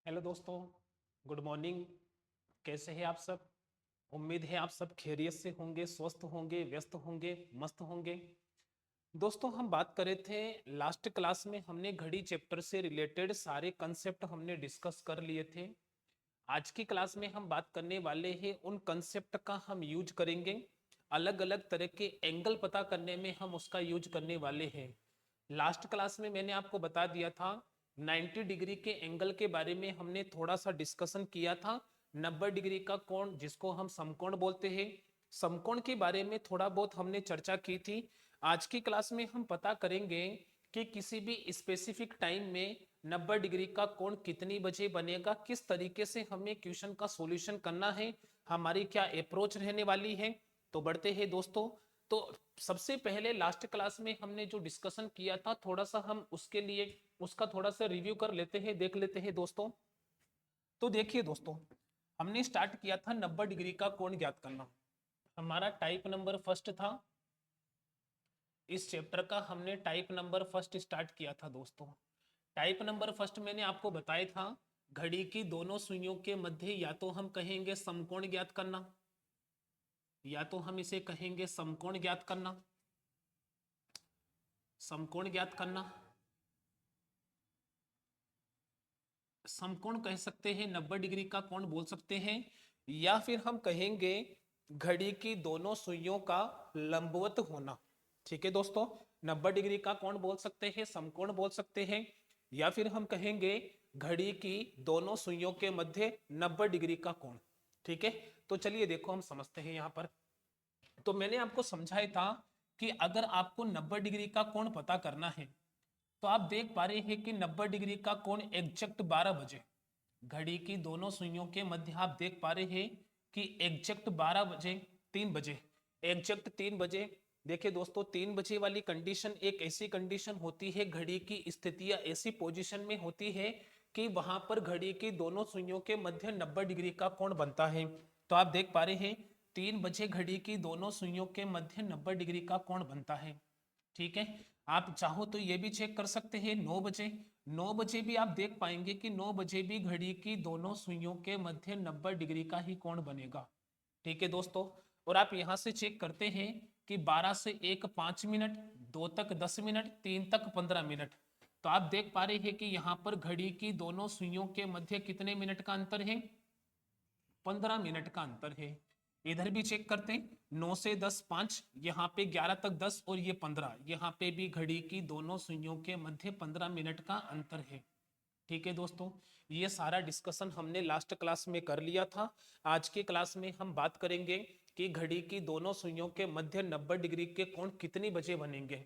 Hello दोस्तों। Good morning. कैसे हैं आप सब? उम्मीद है आप सब खैरियत से होंगे, स्वस्थ होंगे, व्यस्त होंगे, मस्त होंगे। दोस्तों, हम बात कर रहे थे लास्ट क्लास में, हमने घड़ी चैप्टर से रिलेटेड सारे कंसेप्ट हमने डिस्कस कर लिए थे। आज की क्लास में हम बात करने वाले हैं, उन कंसेप्ट का हम यूज करेंगे। अलग अलग तरह के एंगल पता करने में हम उसका यूज करने वाले हैं। लास्ट क्लास में मैंने आपको बता दिया था 90 डिग्री के एंगल के बारे में हमने थोड़ा सा डिस्कशन किया था। 90 डिग्री का कोण जिसको हम समकोण बोलते हैं, समकोण के बारे में थोड़ा बहुत हमने चर्चा की थी। आज की क्लास में हम पता करेंगे कि किसी भी स्पेसिफिक टाइम में 90 डिग्री का कोण कितनी बजे बनेगा, किस तरीके से हमें क्वेश्चन का सॉल्यूशन करना है, हमारी क्या अप्रोच रहने वाली है। तो बढ़ते हैं दोस्तों। तो सबसे पहले लास्ट क्लास में हमने जो डिस्कशन किया था, थोड़ा सा हम उसके लिए उसका थोड़ा सा रिव्यू कर लेते हैं, देख लेते हैं दोस्तों। तो देखिए दोस्तों, हमने स्टार्ट किया था 90 डिग्री का कोण ज्ञात करना। हमारा टाइप नंबर फर्स्ट था। इस चैप्टर का हमने टाइप नंबर फर्स्ट स्टार्ट किया था दोस्तों। टाइप नंबर फर्स्ट मैंने आपको बताया था, घड़ी की दोनों सुइयों के मध्य या तो हम कहेंगे समकोण ज्ञात करना, या तो हम इसे कहेंगे समकोण ज्ञात करना, समकोण ज्ञात करना। समकोण कह सकते हैं, 90 डिग्री का कोण बोल सकते हैं, या फिर हम कहेंगे घड़ी की दोनों सुइयों का लंबवत होना। ठीक है दोस्तों, 90 डिग्री का कोण बोल सकते हैं, समकोण बोल सकते हैं, या फिर हम कहेंगे घड़ी की दोनों सुइयों के मध्य 90 डिग्री का कोण। ठीक है, तो चलिए देखो हम समझते हैं यहां पर। तो मैंने आपको समझाया था कि अगर आपको 90 डिग्री का कोण पता करना है, तो आप देख पा रहे हैं कि 90 डिग्री का कोण एग्जैक्ट 12 बजे, घड़ी की दोनों सुइयों के मध्य आप देख पा रहे हैं कि एग्जैक्ट 12 बजे, 3 बजे, एग्जैक्ट 3 बजे। देखिए दोस्तों, 3 बजे वाली कंडीशन एक ऐसी कंडीशन होती है, घड़ी की स्थितियां ऐसी पोजीशन में होती है कि वहां पर घड़ी की दोनों सुइयों के मध्य 90 डिग्री का कोण बनता है। तो आप देख पा रहे हैं 3 बजे घड़ी की दोनों सुइयों के मध्य 90 डिग्री का कोण बनता है। ठीक है, आप चाहो तो ये भी चेक कर सकते हैं 9 बजे। 9 बजे भी आप देख पाएंगे कि 9 बजे भी घड़ी की दोनों सुइयों के मध्य 90 डिग्री का ही कोण बनेगा। ठीक है दोस्तों, और आप यहां से चेक करते हैं कि 12 से 1 5 मिनट, 2 तक 10 मिनट, 3 तक 15 मिनट। तो आप देख पा रहे हैं कि यहां पर घड़ी की दोनों सुइयों के मध्य कितने मिनट का अंतर है? 15 मिनट का अंतर है। इधर भी चेक करते हैं, 9 से 10 5, यहाँ पे 11 तक 10 और ये 15, यहाँ पे भी घड़ी की दोनों सुइयों के मध्य 15 मिनट का अंतर है। ठीक है दोस्तों, ये सारा डिस्कशन हमने लास्ट क्लास में कर लिया था। आज के क्लास में हम बात करेंगे कि घड़ी की दोनों सुइयों के मध्य 90 डिग्री के कोण कितनी बजे बनेंगे।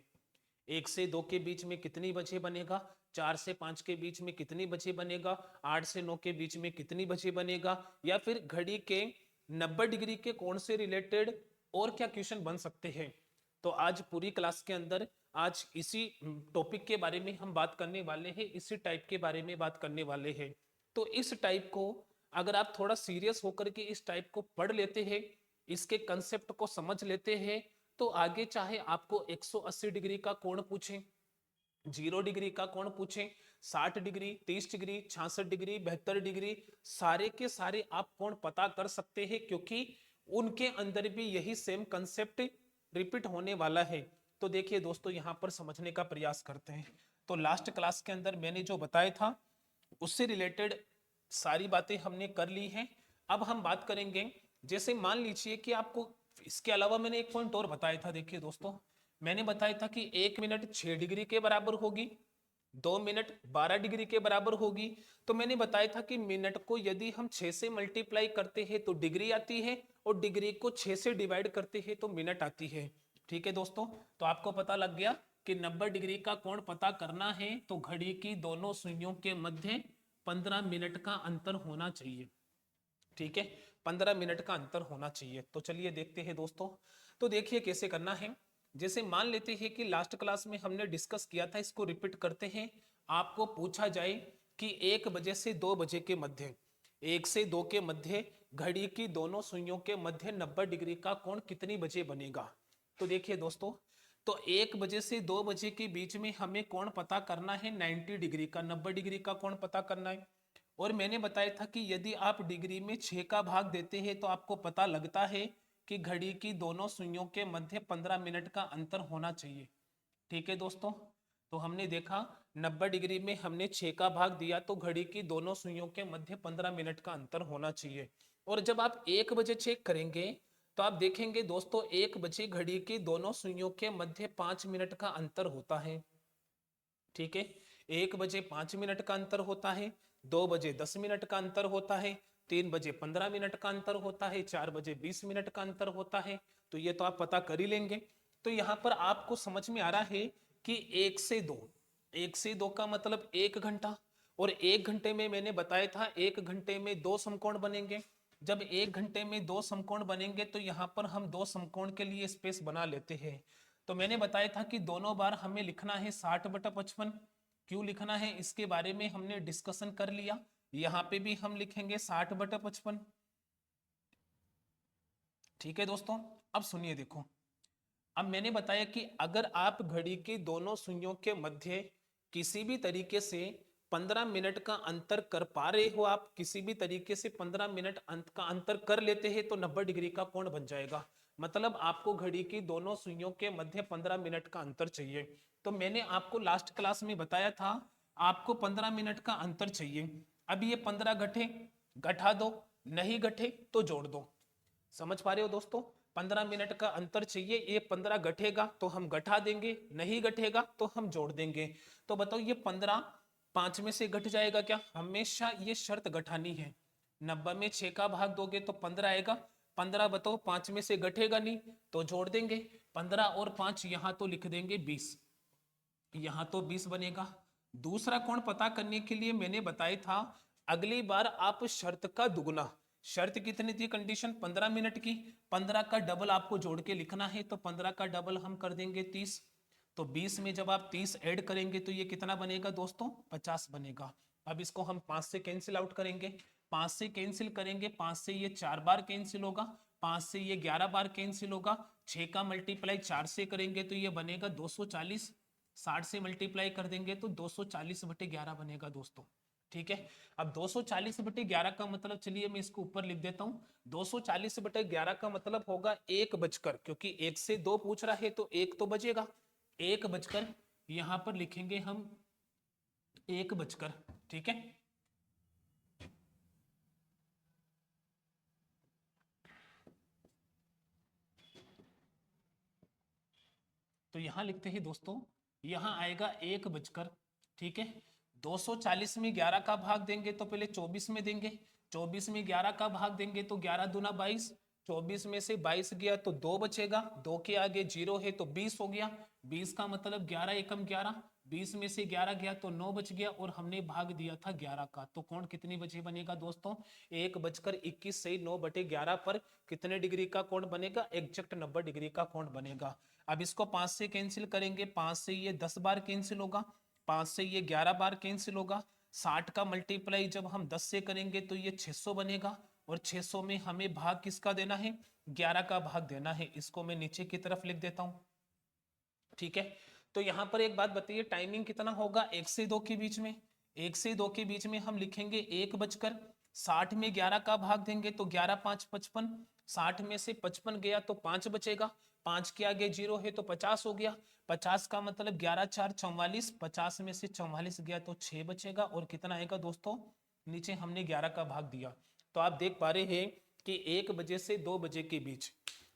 1 से 2 के बीच में कितनी बजे बनेगा, 4 से 5 के बीच में कितनी बजे बनेगा, 8 से 9 के बीच में कितनी बजे बनेगा, या फिर घड़ी के 90 डिग्री के कोण से रिलेटेड और क्या क्वेश्चन बन सकते हैं। तो आज पूरी क्लास के अंदर आज इसी टॉपिक के बारे में हम बात करने वाले हैं, इसी टाइप के बारे में बात करने वाले हैं। तो इस टाइप को अगर आप थोड़ा सीरियस होकर के इस टाइप को पढ़ लेते हैं, इसके कंसेप्ट को समझ लेते हैं, तो आगे चाहे आपको 180 डिग्री का कोण पूछें, 0 डिग्री का कोण पूछें, 60 डिग्री, 30 डिग्री, 66 डिग्री, 72 डिग्री, सारे के सारे आप कोण पता कर सकते हैं, क्योंकि उनके अंदर भी यही सेम कंसेप्ट रिपीट होने वाला है। तो देखिए दोस्तों, यहां पर समझने का प्रयास करते हैं। तो लास्ट क्लास के अंदर मैंने जो बताया था उससे रिलेटेड सारी बातें हमने कर ली हैं। अब हम बात करेंगे, जैसे मान लीजिए कि आपको इसके अलावा मैंने एक पॉइंट और बताया था। देखिए दोस्तों, मैंने बताया था कि 1 मिनट 6 डिग्री के बराबर होगी, 2 मिनट 12 डिग्री के बराबर होगी। तो मैंने बताया था कि मिनट को यदि हम 6 से मल्टीप्लाई करते हैं तो डिग्री आती है, और डिग्री को 6 से डिवाइड करते हैं तो मिनट आती है। ठीक है दोस्तों, तो आपको पता लग गया कि 90 डिग्री का कोण पता करना है तो घड़ी की दोनों सुइयों के मध्य 15 मिनट का अंतर होना चाहिए। ठीक है, 15 मिनट का अंतर होना चाहिए। तो चलिए देखते हैं दोस्तों। तो देखिए कैसे करना है। जैसे मान लेते हैं कि लास्ट क्लास में हमने डिस्कस किया था, इसको रिपीट करते हैं। आपको पूछा जाए कि 1 बजे से 2 बजे के मध्य, 1 से 2 के मध्य घड़ी की दोनों सुइयों के मध्य 90 डिग्री का कोण कितनी बजे बनेगा। तो देखिए दोस्तों, तो 1 बजे से 2 बजे के बीच में हमें कोण पता करना है 90 डिग्री का, 90 डिग्री का कोण पता करना है। और मैंने बताया था कि यदि आप डिग्री में 6 का भाग देते हैं तो आपको पता लगता है कि घड़ी की दोनों सुइयों के मध्य 15 मिनट का अंतर होना चाहिए। ठीक है दोस्तों, तो हमने देखा 90 डिग्री में हमने 6 का भाग दिया तो घड़ी की दोनों सुइयों के मध्य 15 मिनट का अंतर होना चाहिए। और जब आप 1 बजे चेक करेंगे तो आप देखेंगे दोस्तों 1 बजे घड़ी की दोनों सुइयों के मध्य 5 मिनट का अंतर होता है। ठीक है, 1 बजे 5 मिनट का अंतर होता है, 2 बजे 10 मिनट का अंतर होता है, 3 बजे 15 मिनट का अंतर होता है, 4 बजे 20 मिनट का अंतर होता है। तो ये तो आप पता कर ही लेंगे। तो यहाँ पर आपको समझ में आ रहा है कि 1 से 2 का मतलब 1 घंटा, और 1 घंटे में मैंने बताया था 1 घंटे में 2 समकोण बनेंगे। जब 1 घंटे में 2 समकोण बनेंगे तो यहाँ पर हम 2 समकोण के लिए स्पेस बना लेते हैं। तो मैंने बताया था कि दोनों बार हमें लिखना है 60/55। क्यों लिखना है इसके बारे में हमने डिस्कशन कर लिया। यहाँ पे भी हम लिखेंगे 60/55। ठीक है दोस्तों, अब सुनिए देखो, अब मैंने बताया कि अगर आप घड़ी की दोनों सुइयों के मध्य किसी भी तरीके से 15 मिनट का अंतर कर पा रहे हो, आप किसी भी तरीके से 15 मिनट अंत का अंतर कर लेते हैं तो 90 डिग्री का कोण बन जाएगा। मतलब आपको घड़ी की दोनों सुइयों के मध्य 15 मिनट का अंतर चाहिए। तो मैंने आपको लास्ट क्लास में बताया था आपको 15 मिनट का अंतर चाहिए। अब ये 15 घटे, घटा दो, नहीं घटे तो जोड़ दो। समझ पा रहे हो दोस्तों, 15 मिनट का अंतर चाहिए, ये 15 घटेगा तो हम घटा देंगे, नहीं घटेगा तो हम जोड़ देंगे। तो बताओ ये 15 5 में से घट जाएगा क्या? हमेशा ये शर्त घटानी है। 90 में 6 का भाग दोगे तो 15 आएगा, 15 बताओ 5 में से घटेगा नहीं तो जोड़ देंगे। 15 और 5 यहाँ तो लिख देंगे 20, यहाँ तो 20 बनेगा। दूसरा कोण पता करने के लिए मैंने बताया था अगली बार आप शर्त का दुगुना, शर्त कितनी थी कंडीशन 15 मिनट की, 15 का डबल आपको जोड़ के लिखना है तो 15 का डबल हम कर देंगे 30। तो 20 में जब आप 30 ऐड करेंगे तो ये कितना बनेगा दोस्तों 50 बनेगा। अब इसको हम 5 से कैंसिल आउट करेंगे, 5 से कैंसिल करेंगे, 5 से ये 4 बार कैंसिल होगा, 5 से ये 11 बार कैंसिल होगा, 6 का मल्टीप्लाई 4 से करेंगे तो ये बनेगा 240, 60 से मल्टीप्लाई कर देंगे तो 240/11 बनेगा दोस्तों। ठीक है, अब 240/11 का मतलब चलिए मैं इसको ऊपर लिख देता हूं, 240/11 का मतलब होगा 1 बजकर, क्योंकि 1 से 2 पूछ रहा है तो 1 तो बजेगा, 1 बजकर, यहां पर लिखेंगे हम 1 बजकर। ठीक है, तो यहां लिखते हैं दोस्तों, यहां आएगा 1 बजकर। ठीक है, 240 में 11 का भाग देंगे तो पहले 24 में देंगे, 24 में 11 का भाग देंगे तो 11 दूना 22, 24 में से 22 गया तो 2 बचेगा, 2 के आगे 0 है तो 20 हो गया, 20 का मतलब 11 एकम 11, 20 में से 11 गया तो 9 बच गया, और हमने भाग दिया था 11 का, तो कोण कितनी बजे बनेगा दोस्तों 1 बजकर 21 सही 9/11 पर कितने डिग्री का कोण बनेगा, एग्जैक्ट 90 डिग्री का कोण बनेगा। अब इसको 5 से कैंसिल करेंगे, 5 से ये 10 बार कैंसिल होगा, 5 से ये 11 बार कैंसिल होगा, 60 का मल्टीप्लाई जब हम 10 से करेंगे तो ये 600 बनेगा, और 600 में हमें भाग किसका देना है 11 का भाग देना है, इसको मैं नीचे की तरफ लिख देता हूं। ठीक है, तो यहां पर एक बात बताइए टाइमिंग कितना होगा 1 से 2 के बीच में, 1 से 2 के बीच में हम लिखेंगे 1 बजकर, 60 में 11 का भाग देंगे तो 11 5 55, 60 में से 55 गया तो 5 बचेगा, 5 के आगे 0 है तो 50 हो गया, 50 का मतलब 11 4 44, 50 में से 44 गया तो 6 बचेगा, और कितना आएगा दोस्तों नीचे हमने 11 का भाग दिया। तो आप देख पा रहे हैं कि 1 बजे से 2 बजे के बीच,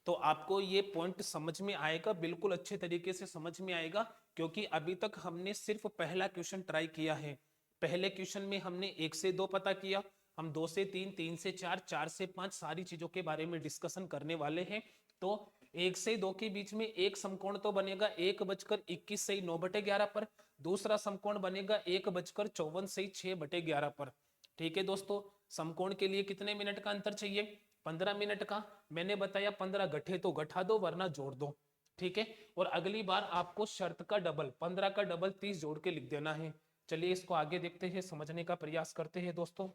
तो आपको ये पॉइंट समझ में आएगा, बिल्कुल अच्छे तरीके से समझ में आएगा, क्योंकि अभी तक हमने सिर्फ पहला क्वेश्चन ट्राई किया है। पहले क्वेश्चन में हमने 1 से 2 पता किया, हम 2 से 3, 3 से 4, 4 से 5 सारी चीजों के बारे में डिस्कशन करने वाले हैं। तो 1 से 2 के बीच में एक समकोण तो बनेगा 1 बजकर 21 सही 9/11 पर, दूसरा समकोण बनेगा 1 बजकर 54 सही 6/11 पर। ठीक है दोस्तों, समकोण के लिए कितने मिनट का अंतर चाहिए 15 मिनट का, मैंने बताया 15 घटे तो घटा दो वरना जोड़ दो। ठीक है, और अगली बार आपको शर्त का डबल 15 का डबल 30 जोड़ के लिख देना है। चलिए इसको आगे देखते हैं, समझने का प्रयास करते हैं दोस्तों।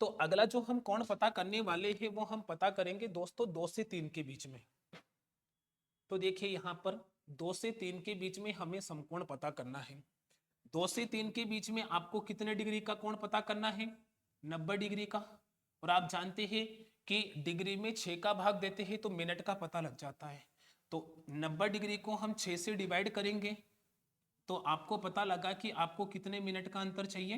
तो अगला जो हम कोण पता करने वाले हैं वो हम पता करेंगे दोस्तों 2 से 3 के बीच में। तो देखिए यहाँ पर 2 से 3 के बीच में हमें समकोण पता करना है। 2 से 3 के बीच में आपको कितने डिग्री का कोण पता करना है? 90 डिग्री का। और आप जानते हैं कि डिग्री में 6 का भाग देते हैं तो मिनट का पता लग जाता है। तो 90 डिग्री को हम 6 से डिवाइड करेंगे तो आपको पता लगा कि आपको कितने मिनट का अंतर चाहिए?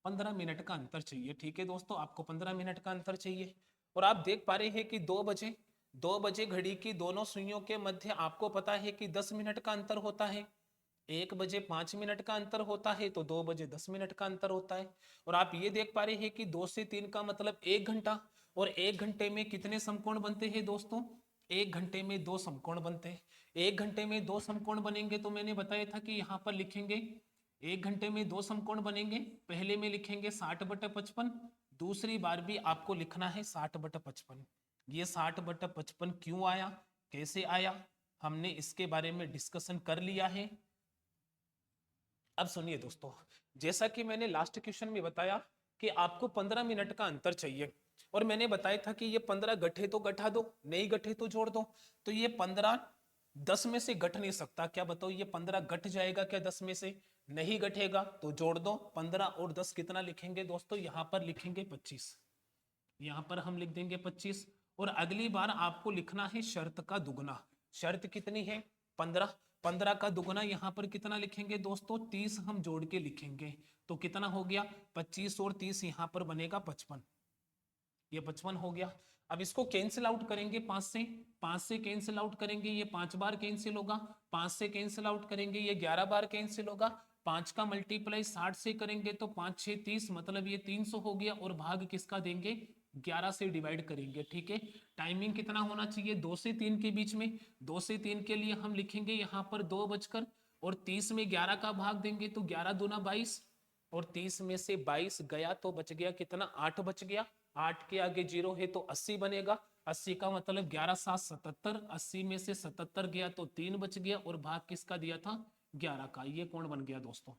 15 मिनट का अंतर चाहिए। ठीक है दोस्तों, आपको 15 मिनट का अंतर चाहिए। और आप देख पा रहे हैं कि 2 बजे घड़ी की दोनों सुइयों के मध्य आपको पता है कि 10 मिनट का अंतर होता है। 1 बजे 5 मिनट का अंतर होता है तो 2 बजे 10 मिनट का अंतर होता है। और आप ये देख पा रहे हैं कि 2 से 3 का मतलब 1 घंटा। और 1 घंटे में कितने समकोण बनते हैं दोस्तों? 1 घंटे में 2 समकोण बनते हैं। 1 घंटे में 2 समकोण बनेंगे तो मैंने बताया था कि यहाँ पर लिखेंगे 1 घंटे में 2 समकोण बनेंगे। पहले में लिखेंगे 60/55, दूसरी बार भी आपको लिखना है 60/55। ये 60/55 क्यों आया, कैसे आया, हमने इसके बारे में डिस्कशन कर लिया है। अब सुनिए दोस्तों, जैसा कि मैंने लास्ट क्वेश्चन में बताया कि आपको 15 मिनट का अंतर चाहिए और मैंने बताया था कि ये 15 गठे तो गठा दो, नहीं गठे तो जोड़ दो। तो ये 15 10 में से गठ नहीं सकता। क्या बताओ, ये 15 गठ जाएगा क्या 10 में से? नहीं गठेगा तो जोड़ दो। 15 और 10 कितना लिखेंगे दोस्तों? यहाँ पर लिखेंगे 25। यहाँ पर हम लिख देंगे 25। और अगली बार आपको लिखना है शर्त का दुगना। शर्त कितनी है? 15। 15 का दुगना यहाँ पर कितना लिखेंगे दोस्तों? 30 हम जोड़ के लिखेंगे तो कितना हो गया? 25 और 30 यहाँ पर बनेगा 55। ये 55 हो गया। अब इसको कैंसिल आउट करेंगे 5 से कैंसिल आउट करेंगे, ये 5 बार कैंसिल होगा। 5 से कैंसिल आउट करेंगे, ये 11 बार कैंसिल होगा। 5 का मल्टीप्लाई 60 से करेंगे तो 5 6 30, मतलब ये 300 हो गया। और भाग किसका देंगे? 11 से डिवाइड करेंगे। ठीक है, टाइमिंग कितना होना चाहिए? 2 से 3 के बीच में। 2 से 3 के लिए हम लिखेंगे यहाँ पर 2:30 में 11 का भाग देंगे तो 11 दूना 22। और 30 में से 22 गया तो बच गया कितना? 8 बच गया। 8 के आगे 0 है तो 80 बनेगा। 80 का मतलब 11 7 77। 80 में से 77 गया तो 3 बच गया। और भाग किसका दिया था? 11 का। ये कौन बन गया दोस्तों?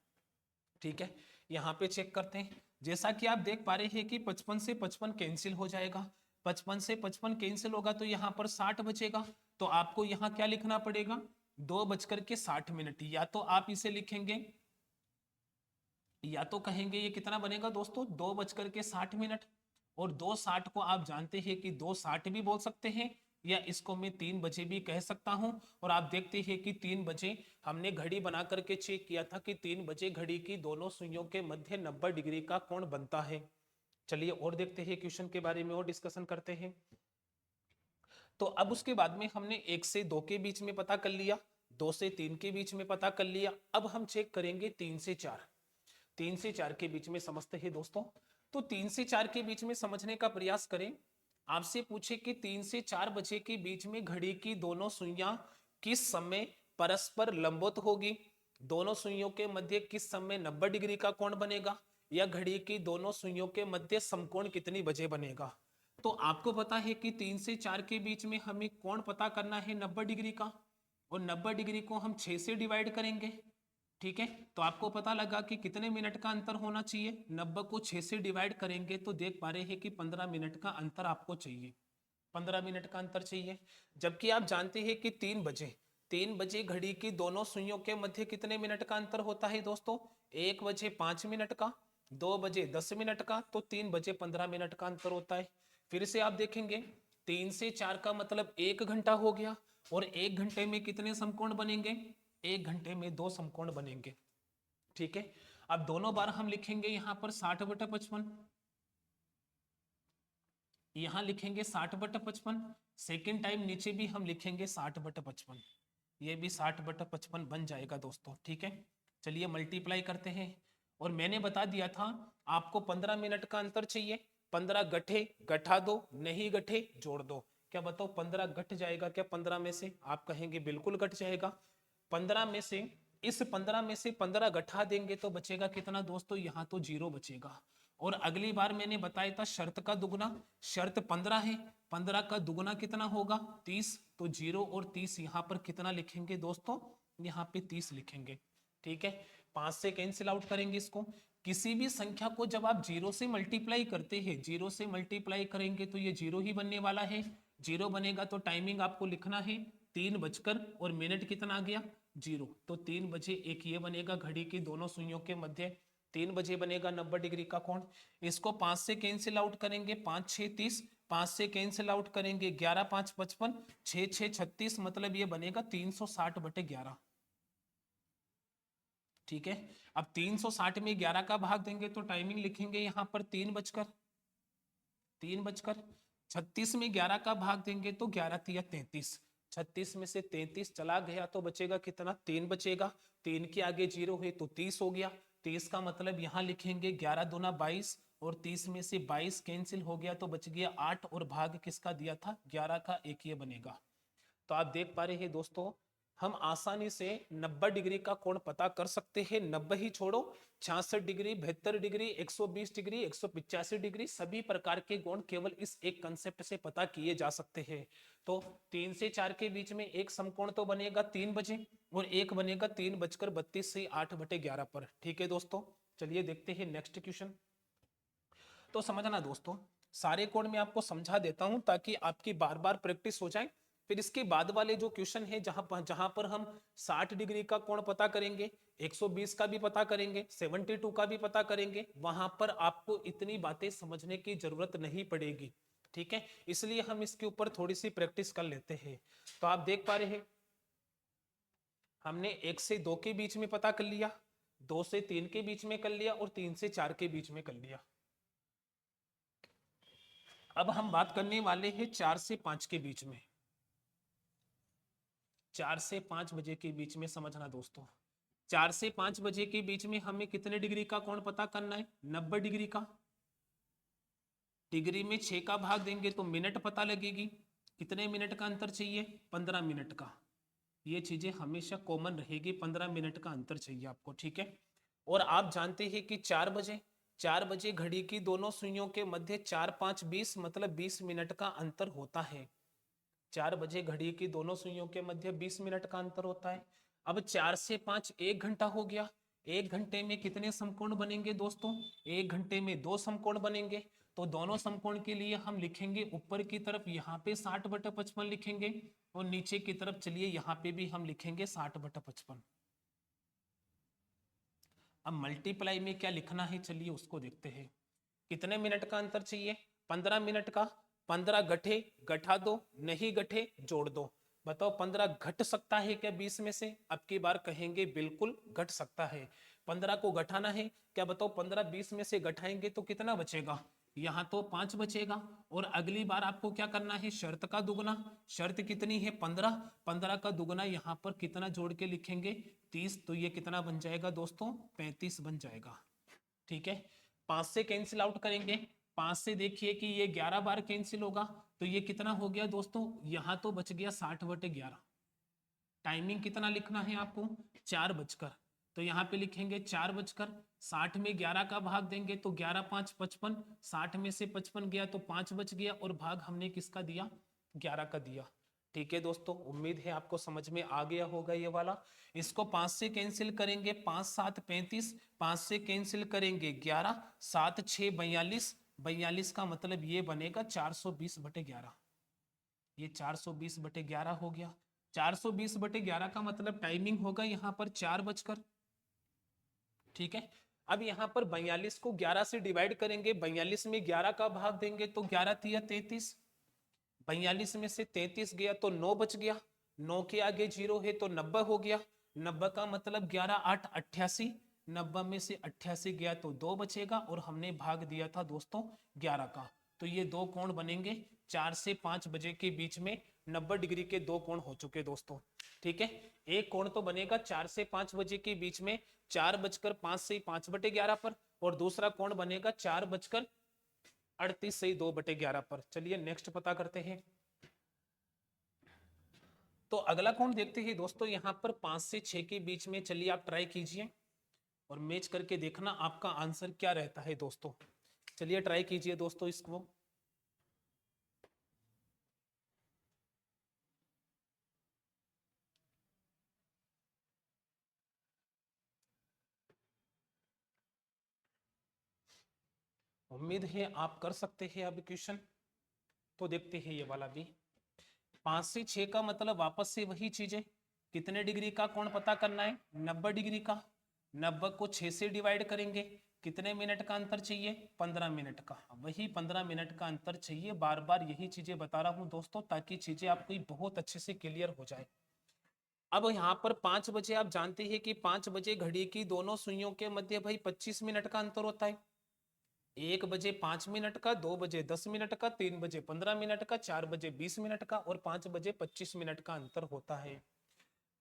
ठीक है, यहाँ पे चेक करते हैं। जैसा कि आप देख पा रहे हैं कि 55 से 55 कैंसिल हो जाएगा। 55 से 55 कैंसिल होगा तो यहाँ पर 60 बचेगा। तो आपको यहाँ क्या लिखना पड़ेगा? 2:60। या तो आप इसे लिखेंगे, या तो कहेंगे ये कितना बनेगा दोस्तों? 2:60। और 2:60 को आप जानते हैं कि 2:60 भी बोल सकते हैं, या इसको मैं 3 बजे भी कह सकता हूं। और आप देखते हैं कि 3 बजे हमने घड़ी बना करके चेक किया था कि 3 बजे घड़ी की दोनों सुइयों के मध्य 90 डिग्री का कोण बनता है। चलिए और देखते हैं, क्वेश्चन के बारे में और डिस्कशन करते हैं। तो अब उसके बाद में हमने 1 से 2 के बीच में पता कर लिया, 2 से 3 के बीच में पता कर लिया। अब हम चेक करेंगे 3 से 4। 3 से 4 के बीच में समझते हैं दोस्तों। तो 3 से 4 के बीच में समझने का प्रयास करें। आपसे पूछे कि 3 से 4 बजे के बीच में घड़ी की दोनों सुइयां किस समय परस्पर लंबवत होगी? दोनों सुइयों के मध्य किस समय 90 डिग्री का कोण बनेगा? या घड़ी की दोनों सुइयों के मध्य समकोण कितनी बजे बनेगा? तो आपको पता है कि 3 से 4 के बीच में हमें कोण पता करना है 90 डिग्री का। और 90 डिग्री को हम 6 से डिवाइड करेंगे। ठीक है, तो आपको पता लगा कि कितने मिनट का अंतर होना चाहिए? 90 को 6 से डिवाइड करेंगे तो देख पा रहे हैं कि 15 मिनट का अंतर आपको चाहिए। 15 मिनट का अंतर चाहिए। जबकि आप जानते हैं कि 3 बजे घड़ी की दोनों सुइयों के मध्य कितने मिनट का अंतर होता है दोस्तों? 1 बजे 5 मिनट का, 2 बजे 10 मिनट का, तो 3 बजे 15 मिनट का अंतर होता है। फिर से आप देखेंगे 3 से 4 का मतलब 1 घंटा हो गया। और 1 घंटे में कितने समकोण बनेंगे? 1 घंटे में 2 समकोण बनेंगे। ठीक है, अब दोनों बार हम लिखेंगे यहाँ पर 60/55। यहां लिखेंगे 60/55। सेकेंड टाइम नीचे भी हम लिखेंगे 60/55। ये भी 60/55 बन जाएगा दोस्तों। ठीक है, चलिए मल्टीप्लाई करते हैं। और मैंने बता दिया था आपको 15 मिनट का अंतर चाहिए। 15 गठे गठा दो, नहीं गठे जोड़ दो। क्या बताओ, 15 गठ जाएगा क्या 15 में से? आप कहेंगे बिल्कुल गठ जाएगा। 15 में से, इस 15 में से 15 गठा देंगे तो बचेगा कितना दोस्तों? यहाँ तो 0 बचेगा। और अगली बार मैंने बताया था शर्त का दुगना। शर्त 15 है, 15 का दुगना कितना होगा? 30। तो 0 और 30 यहाँ पर कितना लिखेंगे दोस्तों? यहाँ पे 30 लिखेंगे। ठीक है, 5 से कैंसिल आउट करेंगे इसको। किसी भी संख्या को जब आप 0 से मल्टीप्लाई करते हैं, 0 से मल्टीप्लाई करेंगे तो ये 0 ही बनने वाला है। 0 बनेगा तो टाइमिंग आपको लिखना है 3 बजकर, और मिनट कितना आ गया? जीरो, तो 3 बजे एक ये बनेगा घड़ी की दोनों सुइयों के मध्य, 3 बजे बनेगा 90 डिग्री का कोण। इसको 5 से कैंसिल आउट करेंगे, 5 6 30, 5 से कैंसिल आउट करेंगे 11 5 55, 6 6 36, मतलब ये बनेगा 360/11। ठीक है, अब 360 में 11 का भाग देंगे तो टाइमिंग लिखेंगे यहाँ पर 3:36 में 11 का भाग देंगे तो 11 तिया 33, 36 में से 33 चला गया तो बचेगा कितना, 3 बचेगा, 3 के आगे जीरो है तो 30 हो गया, 30 का मतलब यहाँ लिखेंगे 11 दूना 22, और 30 में से 22 कैंसिल हो गया तो बच गया 8, और भाग किसका दिया था, 11 का, एक ये बनेगा। तो आप देख पा रहे हैं दोस्तों, हम आसानी से 90 डिग्री का कोण पता कर सकते हैं। 90 ही छोड़ो, 66 डिग्री, 72 डिग्री, 120 डिग्री, 185 डिग्री, सभी प्रकार के कोण केवल इस एक कंसेप्ट से पता किए जा सकते हैं। तो 3 से 4 के बीच में एक समकोण तो बनेगा 3 बजे, और एक बनेगा 3:32 से 8/11 पर। ठीक है दोस्तों, चलिए देखते हैं नेक्स्ट क्वेश्चन। तो समझना दोस्तों, सारे कोण मैं आपको समझा देता हूं ताकि आपकी बार बार प्रैक्टिस हो जाए। फिर इसके बाद वाले जो क्वेश्चन है जहां पर हम 60 डिग्री का कोण पता करेंगे, 120 का भी पता करेंगे, 72 का भी पता करेंगे, वहां पर आपको इतनी बातें समझने की जरूरत नहीं पड़ेगी। ठीक है, इसलिए हम इसके ऊपर थोड़ी सी प्रैक्टिस कर लेते हैं। तो आप देख पा रहे हैं, हमने 1 से 2 के बीच में पता कर लिया, 2 से 3 के बीच में कर लिया, और 3 से 4 के बीच में कर लिया। अब हम बात करने वाले हैं 4 से 5 के बीच में। 4 से 5 बजे के बीच में समझना दोस्तों, 4 से 5 बजे के बीच में हमें कितने डिग्री का कोण पता करना है, 90 डिग्री का। डिग्री में 6 का भाग देंगे तो मिनट पता लगेगी, कितने मिनट का अंतर चाहिए, 15 मिनट का। ये चीजें हमेशा कॉमन रहेगी, 15 मिनट का अंतर चाहिए आपको। ठीक है, और आप जानते हैं कि 4 बजे घड़ी की दोनों सुइयों के मध्य 4 5 20, मतलब 20 मिनट का अंतर होता है। 4 बजे घड़ी की दोनों सुइयों के मध्य 20 मिनट का अंतर होता है। अब 4 से 5 1 घंटा हो गया, 1 घंटे में कितने समकोण बनेंगे दोस्तों, 1 घंटे में 2 समकोण बनेंगे। तो दोनों समकोण के लिए हम लिखेंगे ऊपर की तरफ यहाँ पे 60/55 लिखेंगे, और नीचे की तरफ चलिए यहाँ पे भी हम लिखेंगे 60/55। अब मल्टीप्लाई में क्या लिखना है, चलिए उसको देखते हैं। कितने मिनट का अंतर चाहिए, 15 मिनट का। 15 गठे गठा दो, नहीं गठे जोड़ दो। बताओ 15 घट सकता है क्या 20 में से, अब की बार कहेंगे बिल्कुल घट सकता है। 15 को घटाना है क्या, बताओ 15 20 में से घटाएंगे तो कितना बचेगा, यहाँ तो 5 बचेगा। और अगली बार आपको क्या करना है, शर्त का दुगना। शर्त कितनी है, 15, 15 का दुगना यहाँ पर कितना जोड़ के लिखेंगे, 30, तो ये कितना बन जाएगा दोस्तों, 35 बन जाएगा। ठीक है, 5 से कैंसिल आउट करेंगे, 5 से देखिए कि ये 11 बार कैंसिल होगा, तो ये कितना हो गया दोस्तों, यहाँ तो बच गया 60/11। टाइमिंग कितना लिखना है आपको, 4 बजकर, तो यहाँ पे लिखेंगे 4 बजकर 60 में 11 का भाग देंगे तो 11 5 55, 60 में से 55 गया तो 5 बच गया, और भाग हमने किसका दिया, 11 का दिया। ठीक है दोस्तों, उम्मीद है आपको समझ में आ गया होगा ये वाला। इसको 5 से कैंसिल करेंगे, 5 7 35, 5 से कैंसिल करेंगे 11, 7 6 42, 42 का मतलब ये बनेगा 420/11। ये 420/11 हो गया। 420/11 का मतलब टाइमिंग होगा यहाँ पर 4 बजकर। ठीक है, अब यहाँ पर 42 को 11 से डिवाइड करेंगे, 42 में 11 का भाग देंगे तो 11 तिया 33, 42 में से 33 गया तो 9 बच गया, 9 के आगे जीरो है तो 90 हो गया। 90 का मतलब 11 8 88, 90 में से 88 गया तो 2 बचेगा, और हमने भाग दिया था दोस्तों 11 का। तो ये दो कोण बनेंगे 4 से 5 बजे के बीच में, 90 डिग्री के दो कोण हो चुके दोस्तों। ठीक है, एक कोण तो बनेगा 4 से 5 बजे के बीच में 4:05 से 5/11 पर, और दूसरा कोण बनेगा 4:38 से 2/11 पर। चलिए नेक्स्ट पता करते हैं। तो अगला कोण देखते हैं दोस्तों, यहाँ पर 5 से 6 के बीच में। चलिए आप ट्राई कीजिए और मैच करके देखना आपका आंसर क्या रहता है दोस्तों। चलिए ट्राई कीजिए दोस्तों इसको। उम्मीद है आप कर सकते हैं अब क्वेश्चन। तो देखते हैं ये वाला भी। 5 से 6 का मतलब वापस से वही चीजें, कितने डिग्री का कोण पता करना है? 90 डिग्री का। 90 को 6 से डिवाइड करेंगे, कितने मिनट का अंतर चाहिए? 15 मिनट का। वही 15 मिनट का अंतर चाहिए। बार बार यही चीजें बता रहा हूं दोस्तों, ताकि चीजें आपको बहुत अच्छे से क्लियर हो जाए। अब यहाँ पर 5 बजे आप जानते हैं कि 5 बजे घड़ी की दोनों सुइयों के मध्य भाई 25 मिनट का अंतर होता है। 1 बजे 5 मिनट का, 2 बजे 10 मिनट का, 3 बजे 15 मिनट का, 4 बजे 20 मिनट का और 5 बजे 25 मिनट का अंतर होता है।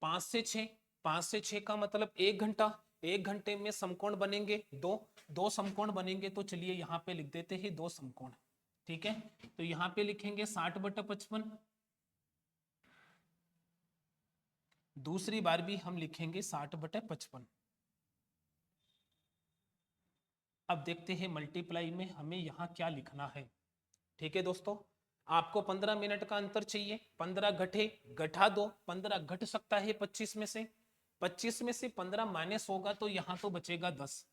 5 से 6, 5 से 6 का मतलब 1 घंटा। 1 घंटे में समकोण बनेंगे दो समकोण बनेंगे। तो चलिए यहाँ पे लिख देते हैं 2 समकोण। ठीक है, तो यहाँ पे लिखेंगे 60/55। दूसरी बार भी हम लिखेंगे 60/55। अब देखते हैं मल्टीप्लाई में हमें यहाँ क्या लिखना है। ठीक है दोस्तों, आपको 15 मिनट का अंतर चाहिए। 15 घटे, घटा दो। 15 घट सकता है 25 में से। 25 में से 15 माइनस होगा तो यहाँ तो बचेगा 10।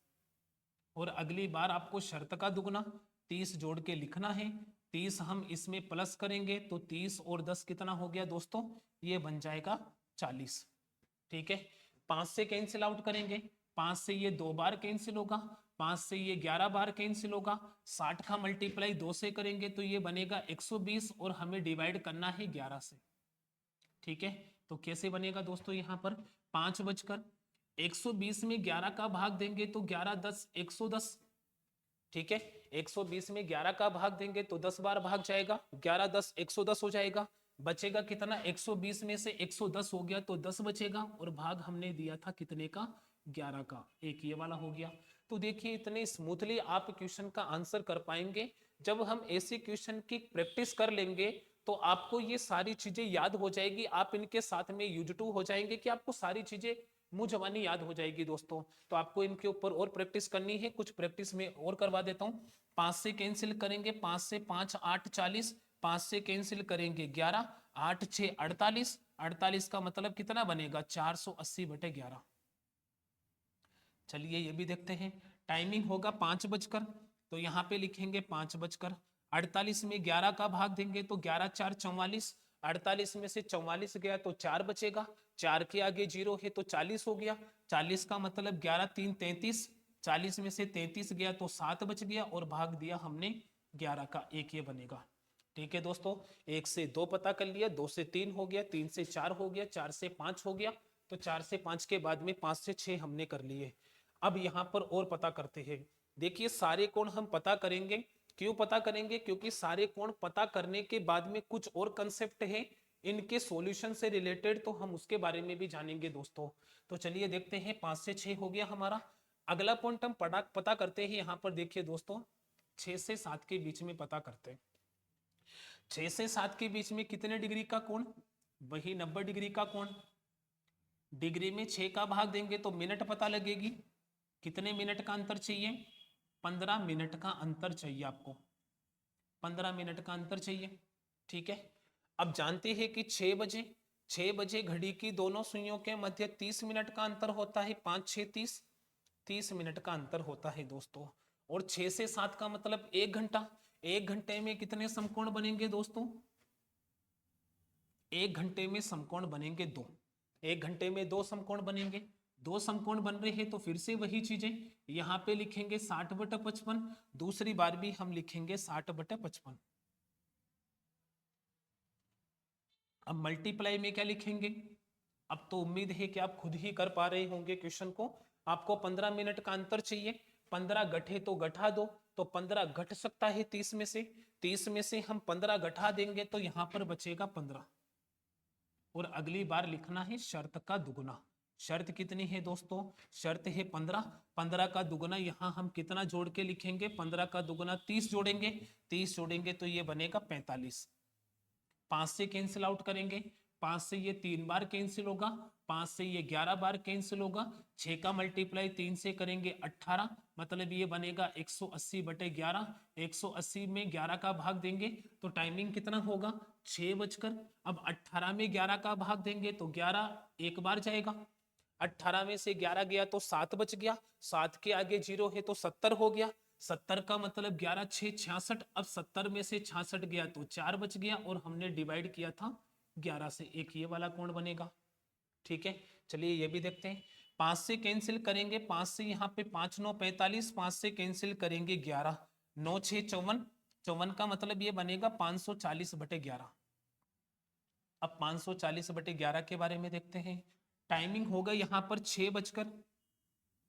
और अगली बार आपको शर्त का दुगना 30 जोड़ के लिखना है। 30 हम इसमें प्लस करेंगे तो 30 और 10 कितना हो गया दोस्तों? ये बन जाएगा 40। ठीक है, 5 से कैंसिल आउट करेंगे। 5 से ये 2 बार कैंसिल होगा। 5 से ये 11 बार कैंसिल होगा। 60 का मल्टीप्लाई 2 से करेंगे तो ये बनेगा 120 और हमें डिवाइड करना है 11 से। ठीक है, तो कैसे बनेगा दोस्तों? यहाँ पर 5 बजकर 120 में 11 का भाग देंगे तो 11 10 110। ठीक है, 120 में 11 का भाग देंगे तो 10 बार भाग जाएगा। 11 10 110 हो जाएगा। बचेगा कितना? 120 में से 110 हो गया तो 10 बचेगा और भाग हमने दिया था कितने का? 11 का। एक ये वाला हो गया। तो देखिए इतने स्मूथली आप क्वेश्चन का आंसर कर पाएंगे। जब हम ऐसे क्वेश्चन की प्रैक्टिस कर लेंगे तो आपको ये सारी चीजें याद हो जाएगी। आप इनके साथ में यूज टू हो जाएंगे कि आपको सारी चीजें मुंह जबानी याद हो जाएगी दोस्तों। तो आपको इनके ऊपर और प्रैक्टिस करनी है। कुछ प्रैक्टिस में और करवा देता हूँ। 5 से कैंसिल करेंगे, 5 से 5 8 40। 5 से कैंसिल करेंगे 11, 8 6 48। 48 का मतलब कितना बनेगा? 480/11। चलिए ये भी देखते हैं। टाइमिंग होगा 5 बजकर, तो यहाँ पे लिखेंगे 5 बजकर 48 में 11 का भाग देंगे तो 11 4 44। 48 में से 44 गया तो 4 बचेगा। 4 के आगे 0 है तो 40 हो गया। 40 का मतलब 11 3 33। 40 में से 33 गया तो 7 बच गया और भाग दिया हमने 11 का। एक ये बनेगा। ठीक है दोस्तों, 1 से 2 पता कर लिया, 2 से 3 हो गया, 3 से 4 हो गया, 4 से 5 हो गया। तो 4 से 5 के बाद में 5 से 6 हमने कर लिए। अब यहाँ पर और पता करते हैं। देखिए सारे कोण हम पता करेंगे। क्यों पता करेंगे? क्योंकि सारे कोण पता करने के बाद में कुछ और कंसेप्ट है इनके सॉल्यूशन से रिलेटेड, तो हम उसके बारे में भी जानेंगे दोस्तों। तो चलिए देखते हैं। 5 से 6 हो गया हमारा। अगला पॉइंट हम पता करते हैं। यहाँ पर देखिए दोस्तों, 6 से 7 के बीच में पता करते हैं। 6 से 7 के बीच में कितने डिग्री का कोण? वही 90 डिग्री का कोण। डिग्री में 6 का भाग देंगे तो मिनट पता लगेगी। कितने मिनट का अंतर चाहिए? 15 मिनट का अंतर चाहिए आपको। 15 मिनट का अंतर चाहिए। ठीक है, अब जानते हैं कि 6 बजे घड़ी की दोनों सुइयों के मध्य 30 मिनट का अंतर होता है। 5 6 30, 30 मिनट का अंतर होता है दोस्तों। और 6 से 7 का मतलब 1 घंटा। 1 घंटे में कितने समकोण बनेंगे दोस्तों? 1 घंटे में समकोण बनेंगे 2। 1 घंटे में 2 समकोण बनेंगे। 2 समकोण बन रहे हैं तो फिर से वही चीजें यहाँ पे लिखेंगे 60/55। दूसरी बार भी हम लिखेंगे 60/55। अब मल्टीप्लाई में क्या लिखेंगे? अब तो उम्मीद है कि आप खुद ही कर पा रहे होंगे क्वेश्चन को। आपको 15 मिनट का अंतर चाहिए। 15 घटे तो घटा दो। तो 15 घट सकता है 30 में से। 30 में से हम 15 घटा देंगे तो यहाँ पर बचेगा 15। और अगली बार लिखना है शर्त का दुगुना। शर्त कितनी है दोस्तों? शर्त है 15। 15 का दुगुना यहाँ हम कितना जोड़ के लिखेंगे? 15 का दुगुना 30 जोड़ेंगे। 30 जोड़ेंगे तो ये बनेगा 45। 5 से कैंसिल आउट करेंगे। 5 से ये 3 बार कैंसिल होगा। 5 से ये 11 बार कैंसिल होगा। 6 का मल्टीप्लाई 3 से करेंगे 18, मतलब ये बनेगा 180/11। 180 में 11 का भाग देंगे तो टाइमिंग कितना होगा? 6 बजकर। अब 18 में 11 का भाग देंगे तो 11 एक बार जाएगा। 18 में से 11 गया तो 7 बच गया। 7 के आगे 0 है तो 70 हो गया। 70 का मतलब 11 6 66। अब 70 में से 66 गया तो 4 बच गया और हमने डिवाइड किया था 11 से। एक ये वाला कोण बनेगा। ठीक है, चलिए ये भी देखते हैं। 5 से कैंसिल करेंगे, 5 से यहाँ पे 5 9 45, 5 से कैंसिल करेंगे 11, 9 6 54, 54 का मतलब ये बनेगा 540/11। अब 540/11 के बारे में देखते हैं। टाइमिंग होगा यहाँ पर 6 बजकर,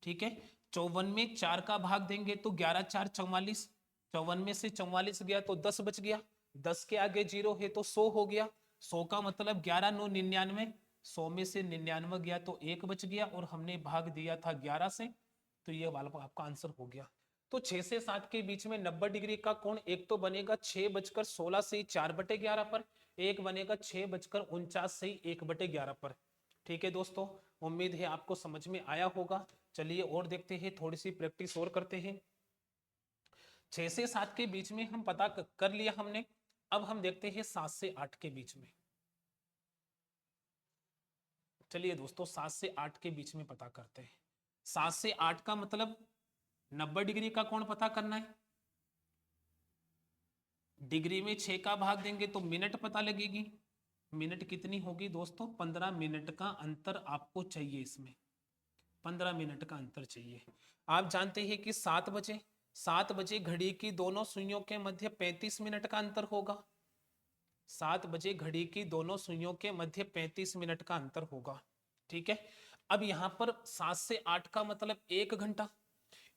ठीक है, 54 में 4 का भाग देंगे तो 11 4 44, 54 में से 44 गया तो 10 बच गया, 10 के आगे 0 है तो 100 हो गया, 100 का मतलब 11 9 99, 100 में से 99 गया तो 1 बच गया और हमने भाग दिया था 11 से, तो ये वाला आपका आंसर हो गया। तो 6 से 7 के बीच में 90 डिग्री का कोण एक तो बनेगा 6 बजकर 16 से 4/11 पर, एक बनेगा 6 बजकर 49 से 1/11 पर। ठीक है दोस्तों, उम्मीद है आपको समझ में आया होगा। चलिए और देखते हैं, थोड़ी सी प्रैक्टिस और करते हैं। 6 से 7 के बीच में हम पता कर लिया हमने। अब हम देखते हैं 7 से 8 के बीच में। चलिए दोस्तों 7 से 8 के बीच में पता करते हैं। 7 से 8 का मतलब 90 डिग्री का कोण पता करना है। डिग्री में 6 का भाग देंगे तो मिनट पता लगेगी। मिनट कितनी होगी दोस्तों? 15 मिनट का अंतर आपको चाहिए इसमें, 15 मिनट का अंतर चाहिए। आप जानते हैं कि 7 बजे घड़ी की दोनों सुइयों के मध्य 35 मिनट का अंतर होगा। 7 बजे घड़ी की दोनों सुइयों के मध्य 35 मिनट का अंतर होगा। ठीक है, अब यहां पर 7 से 8 का मतलब 1 घंटा।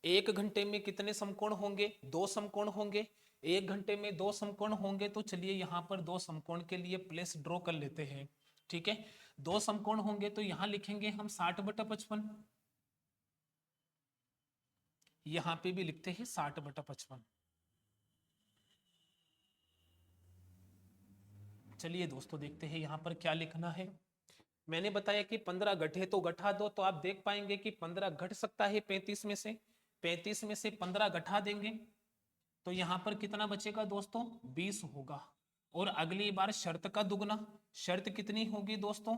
1 घंटे में कितने समकोण होंगे? 2 समकोण होंगे। 1 घंटे में 2 समकोण होंगे, तो चलिए यहां पर 2 समकोण के लिए प्लेस ड्रॉ कर लेते हैं। ठीक है, 2 समकोण होंगे तो यहां लिखेंगे हम 60/55, यहां पे भी लिखते हैं 60/55। चलिए दोस्तों देखते हैं यहां पर क्या लिखना है। मैंने बताया कि 15 घटे तो घटा दो, तो आप देख पाएंगे कि 15 घट सकता है 35 में से। 35 में से 15 घटा देंगे तो यहां पर कितना बचेगा दोस्तों? 20 होगा। और अगली बार शर्त का दुगना, शर्त कितनी होगी दोस्तों?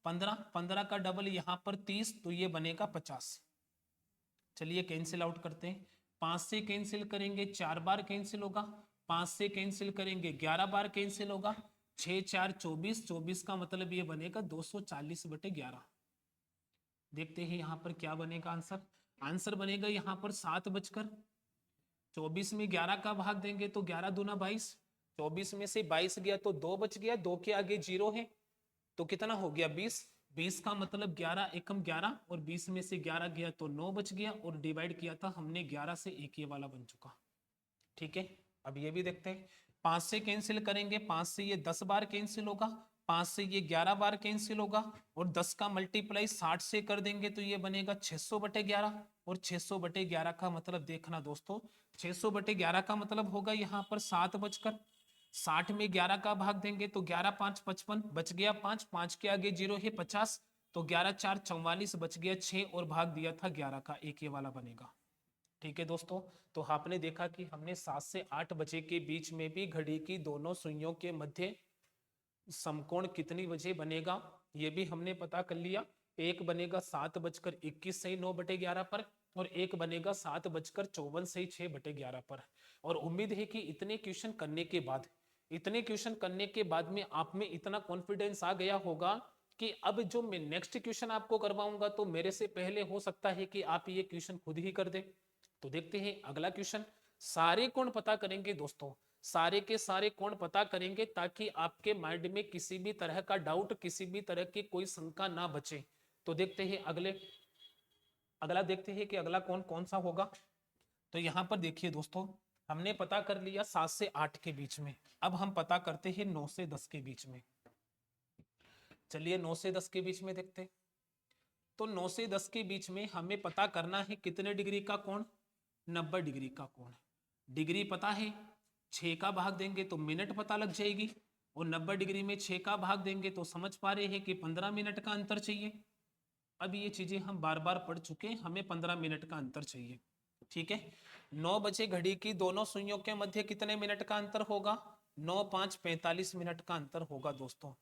15, 15 का डबल यहां पर 30, तो ये बनेगा 50। चलिए कैंसिल आउट करते हैं। 5 से कैंसिल करेंगे 4 बार कैंसिल होगा, 5 से कैंसिल करेंगे 11 बार कैंसिल होगा, 6 4 24, 24 का मतलब ये बनेगा 240/11। देखते हैं यहाँ पर क्या बनेगा आंसर। आंसर बनेगा यहाँ पर 7 बजकर 24 में 11 का भाग देंगे तो 11 दूना 22, 24 में से 22 गया तो 2 बच गया, 2 के आगे 0 है तो कितना हो गया? 20। 20 का मतलब 11 एकम 11, और 20 में से 11 गया तो 9 बच गया, और डिवाइड किया था हमने 11 से, एक ये वाला बन चुका। ठीक है, अब ये भी देखते हैं। 5 से कैंसिल करेंगे, 5 से ये 10 बार कैंसिल होगा, 5 से ये 11 बार कैंसिल होगा, और 10 का मल्टीप्लाई 60 से कर देंगे तो ये बनेगा 600/11। और 600/11 का मतलब देखना दोस्तों, 600/11 का मतलब होगा यहाँ पर 7 बजकर 60 में 11 का भाग देंगे तो 11 5 55, बच गया 5, 5 के आगे 0 है 50, तो 11 4 44, बच गया 6, और भाग दिया था 11 का, एक ये वाला बनेगा। ठीक है दोस्तों, तो आपने देखा कि हमने 7 से 8 बजे के बीच में भी घड़ी की दोनों सुइयों के मध्य समकोण कितनी बजे बनेगा ये भी हमने पता कर लिया। एक बनेगा 7 बजकर 21 से 9/11 पर, और एक बनेगा 7 बजकर 54 से 6/11 पर। और उम्मीद है कि इतने क्वेश्चन करने के बाद में आप में इतना कॉन्फिडेंस आ गया होगा कि अब जो मैं नेक्स्ट क्वेश्चन आपको करवाऊंगा तो मेरे से पहले हो सकता है कि आप ये क्वेश्चन खुद ही कर दे। तो देखते हैं अगला क्वेश्चन। सारे कोण पता करेंगे दोस्तों, सारे के सारे कोण पता करेंगे ताकि आपके माइंड में किसी भी तरह का डाउट, किसी भी तरह की कोई शंका ना बचे। तो देखते हैं अगला देखते हैं कि अगला कोण कौन सा होगा। तो यहां पर देखिए दोस्तों, हमने पता कर लिया 7 से 8 के बीच में। अब हम पता करते हैं 9 से 10 के बीच में। चलिए 9 से 10 के बीच में देखते हैं। तो 9 से 10 के बीच में हमें पता करना है कितने डिग्री का कोण? 90 डिग्री का कोण। डिग्री पता है, 6 का भाग देंगे तो मिनट पता लग जाएगी, और 90 डिग्री में 6 का भाग देंगे तो समझ पा रहे हैं कि 15 मिनट का अंतर चाहिए। अब ये चीजें हम बार बार पढ़ चुके हैं, हमें 15 मिनट का अंतर चाहिए। ठीक है, 9 बजे घड़ी की दोनों सुइयों के मध्य कितने मिनट का अंतर होगा? 9 5 45 मिनट का अंतर होगा दोस्तों।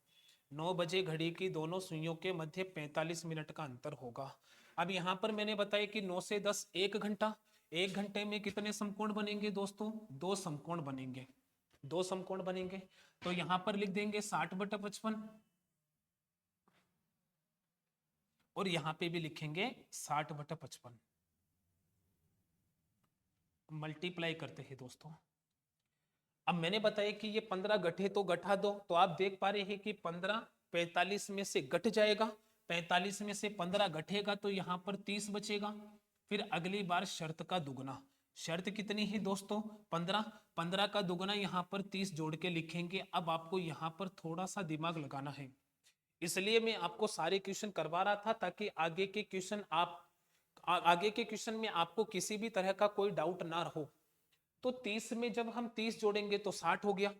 9 बजे घड़ी की दोनों सुइयों के मध्य 45 मिनट का अंतर होगा। अब यहाँ पर मैंने बताया कि 9 से 10 1 घंटा। 1 घंटे में कितने समकोण बनेंगे दोस्तों? 2 समकोण बनेंगे, 2 समकोण बनेंगे। तो यहाँ पर लिख देंगे 60/55, और यहां पे भी लिखेंगे 60/55, मल्टीप्लाई करते हैं दोस्तों। अब मैंने बताया कि ये 15 गठे तो गठा दो, तो आप देख पा रहे हैं कि 15 45 में से घट जाएगा, 45 में से 15 घटेगा तो यहाँ पर 30 बचेगा। फिर अगली बार शर्त का दुगना, शर्त कितनी है दोस्तों 15, 15 का दुगना यहाँ पर 30 जोड़ के लिखेंगे। अब आपको यहाँ पर थोड़ा सा दिमाग लगाना है, इसलिए मैं आपको सारे क्वेश्चन करवा रहा था ताकि आगे के क्वेश्चन आगे के क्वेश्चन में आपको किसी भी तरह का कोई डाउट ना हो। तो 30 में जब हम 30 जोड़ेंगे तो 60 हो गया।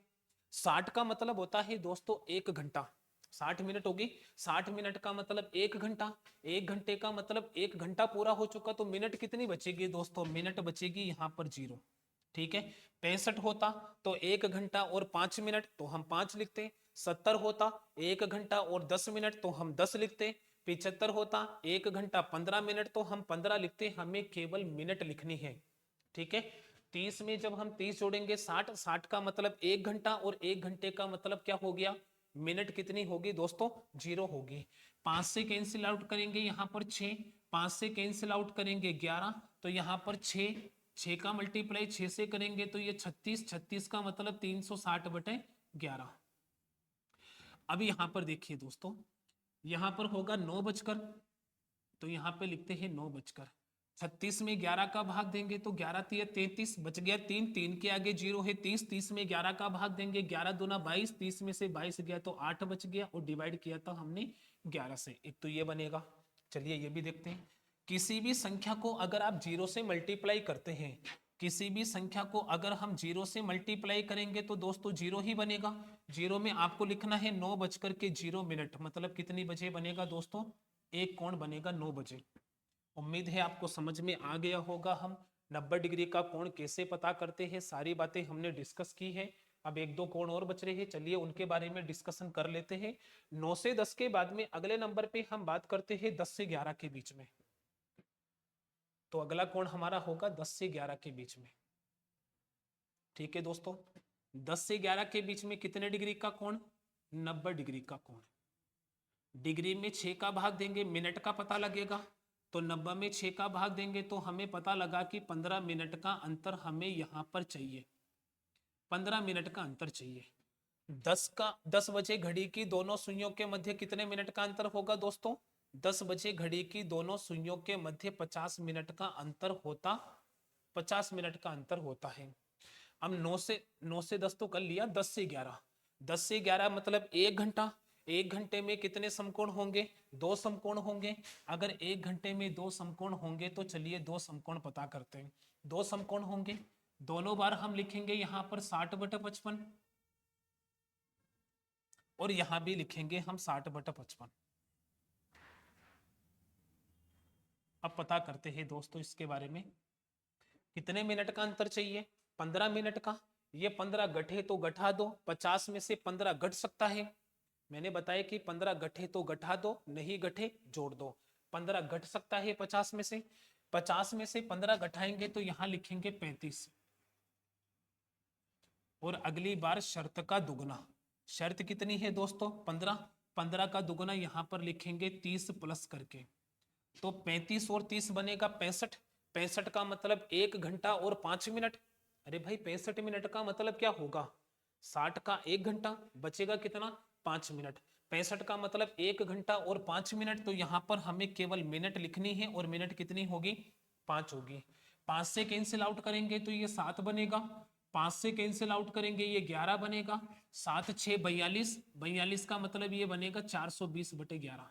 60 का मतलब होता है दोस्तों 1 घंटा, 60 मिनट होगी, 60 मिनट का मतलब 1 घंटा, 1 घंटे का मतलब 1 घंटा पूरा हो चुका। तो मिनट कितनी बचेगी दोस्तों, मिनट बचेगी यहाँ पर 0। ठीक है, 65 होता तो 1 घंटा और 5 मिनट तो हम 5 लिखते, 70 होता 1 घंटा और 10 मिनट तो हम 10 लिखते, 75 होता 1 घंटा 15 मिनट तो हम 15 लिखते। हमें केवल मिनट लिखनी है। ठीक है, 30 में जब हम 30 जोड़ेंगे 60, 60 का मतलब 1 घंटा और 1 घंटे का मतलब क्या हो गया, मिनट कितनी होगी दोस्तों 0 होगी। 5 से कैंसिल आउट करेंगे यहाँ पर 6, 5 से कैंसिल आउट करेंगे 11, तो यहाँ पर 6, 6 का मल्टीप्लाई 6 से करेंगे तो ये 36, 36 का मतलब 360/11। अब यहाँ पर देखिए दोस्तों, यहाँ पर होगा 9 बजकर, तो यहाँ पे लिखते हैं 9 बजकर। 36 में 11 का भाग देंगे तो 11 तिया 33, बच गया 3, 3 के आगे 0 है 30, 30 में 11 का भाग देंगे 11 दूना 22, 30 में से 22 गया तो 8 बच गया और डिवाइड किया था हमने 11 से। एक तो ये बनेगा, चलिए ये भी देखते हैं। किसी भी संख्या को अगर आप 0 से मल्टीप्लाई करते हैं, किसी भी संख्या को अगर हम 0 से मल्टीप्लाई करेंगे तो दोस्तों 0 ही बनेगा। 0 में आपको लिखना है 9 बजकर के 0 मिनट, मतलब कितनी बजे बनेगा दोस्तों, एक कोण बनेगा 9 बजे। उम्मीद है आपको समझ में आ गया होगा हम 90 डिग्री का कोण कैसे पता करते हैं, सारी बातें हमने डिस्कस की है। अब एक दो कोण और बच रहे हैं, चलिए उनके बारे में डिस्कशन कर लेते हैं। 9 से 10 के बाद में अगले नंबर पे हम बात करते हैं 10 से 11 के बीच में। तो अगला कोण हमारा होगा 10 से 11 के बीच में। ठीक है दोस्तों, 10 से 11 के बीच में कितने डिग्री का कोण, 90 डिग्री का कोण। डिग्री में 6 का भाग देंगे, मिनट का पता लगेगा, तो 90 में 6 का भाग देंगे तो हमें पता लगा कि 15 मिनट का अंतर हमें यहाँ पर चाहिए, 15 मिनट का अंतर चाहिए। 10 बजे घड़ी की दोनों सुइयों के मध्य कितने मिनट का अंतर होगा दोस्तों, 10 बजे घड़ी की दोनों सुइयों के मध्य 50 मिनट का अंतर होता, 50 मिनट का अंतर होता है। अब 9 से 10 तो कर लिया, 10 से 11, 10 से 11 मतलब 1 घंटा। 1 घंटे में कितने समकोण होंगे, 2 समकोण होंगे। अगर 1 घंटे में 2 समकोण होंगे तो चलिए 2 समकोण पता करते हैं। 2 समकोण होंगे, दोनों बार हम लिखेंगे यहाँ पर 60/55 और यहाँ भी लिखेंगे हम 60/55। अब पता करते हैं दोस्तों इसके बारे में, कितने मिनट का अंतर चाहिए, 15 मिनट का। ये 15 गठे तो गठा दो, 50 में से 15 घट सकता है, मैंने बताया कि 15 गठे तो गठा दो, नहीं गठे जोड़ दो। 15 घट सकता है 50 में से, 50 में से 15 घटाएंगे तो यहां लिखेंगे 35 और अगली बार शर्त का दुगना। शर्त कितनी है दोस्तों 15, 15 का दुगना यहां पर लिखेंगे 30 प्लस करके, तो 35 और 30 बनेगा 65। 65 का मतलब 1 घंटा और 5 मिनट। अरे भाई 65 मिनट का मतलब क्या होगा, 60 का 1 घंटा बचेगा कितना 5 मिनट। 65 का मतलब 1 घंटा और 5 मिनट, तो यहाँ पर हमें केवल मिनट लिखनी है और मिनट कितनी होगी 5 होगी। 5 से कैंसिल आउट करेंगे तो ये 7 बनेगा, 5 से कैंसिल आउट करेंगे ये 11 बनेगा, 7 6 42, 42 का मतलब ये बनेगा 420/11,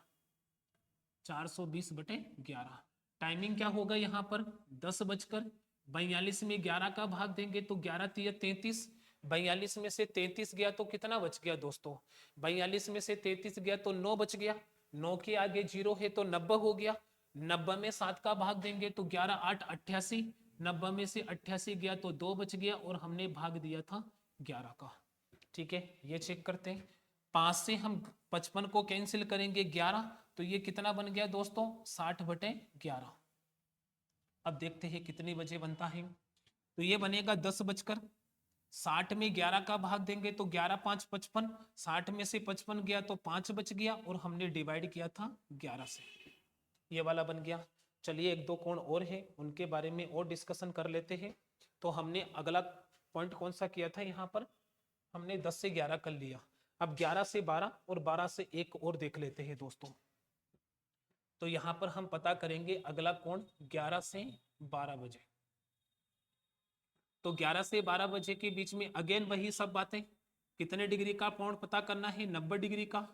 420/11। टाइमिंग क्या होगा यहाँ पर 10 बजकर 42 में 11 का भाग देंगे तो 11 तिया 33, 42 में से 33 गया तो कितना बच गया दोस्तों, 42 में से 33 गया तो 9 बच गया, 9 के आगे 0 है तो 90 हो गया। 90 में 7 का भाग देंगे तो 11 8 88, 90 में से 88 गया तो 2 बच गया और हमने भाग दिया था 11 का। ठीक है, ये चेक करते हैं। 5 से हम 55 को कैंसिल करेंगे 11, तो ये कितना बन गया दोस्तों 60/11। अब देखते हैं कितनी बजे बनता है, तो ये बनेगा 10 बजकर 60 में 11 का भाग देंगे तो 11 5 55, 60 में से 55 गया तो 5 बच गया और हमने डिवाइड किया था 11 से। ये वाला बन गया। चलिए एक दो कोण और है, उनके बारे में और डिस्कशन कर लेते हैं। तो हमने अगला पॉइंट कौन सा किया था, यहाँ पर हमने 10 से 11 कर लिया। अब 11 से 12 और 12 से 1 और देख लेते हैं दोस्तों। तो यहाँ पर हम पता करेंगे अगला कोण 11 से 12 बजे। तो 11 से 12 बजे के बीच में अगेन वही सब बातें, कितने डिग्री का कोण पता करना है, 90 डिग्री का।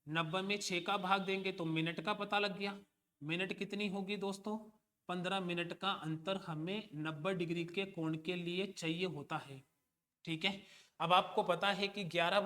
90 में 6 का भाग देंगे तो मिनट का पता लग गया। मिनट कितनी होगी दोस्तों, 15 मिनट का अंतर हमें 90 डिग्री के कोण के लिए चाहिए होता है। ठीक है, अब आपको पता है कि 11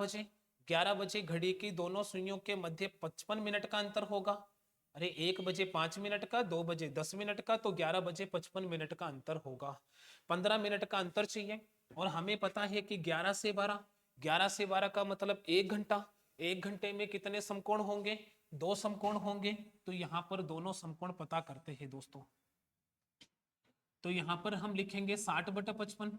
बजे घड़ी की दोनों सुइयों के मध्य 55 मिनट का अंतर होगा। अरे 1 बजे 5 मिनट का, 2 बजे 10 मिनट का, तो 11 बजे 55 मिनट का अंतर होगा। 15 मिनट का अंतर चाहिए। और हमें पता है कि 11 से 12, 11 से 12 का मतलब 1 घंटा। 1 घंटे में कितने समकोण होंगे, 2 समकोण होंगे। तो यहाँ पर दोनों समकोण पता करते हैं दोस्तों। तो यहाँ पर हम लिखेंगे 60/55,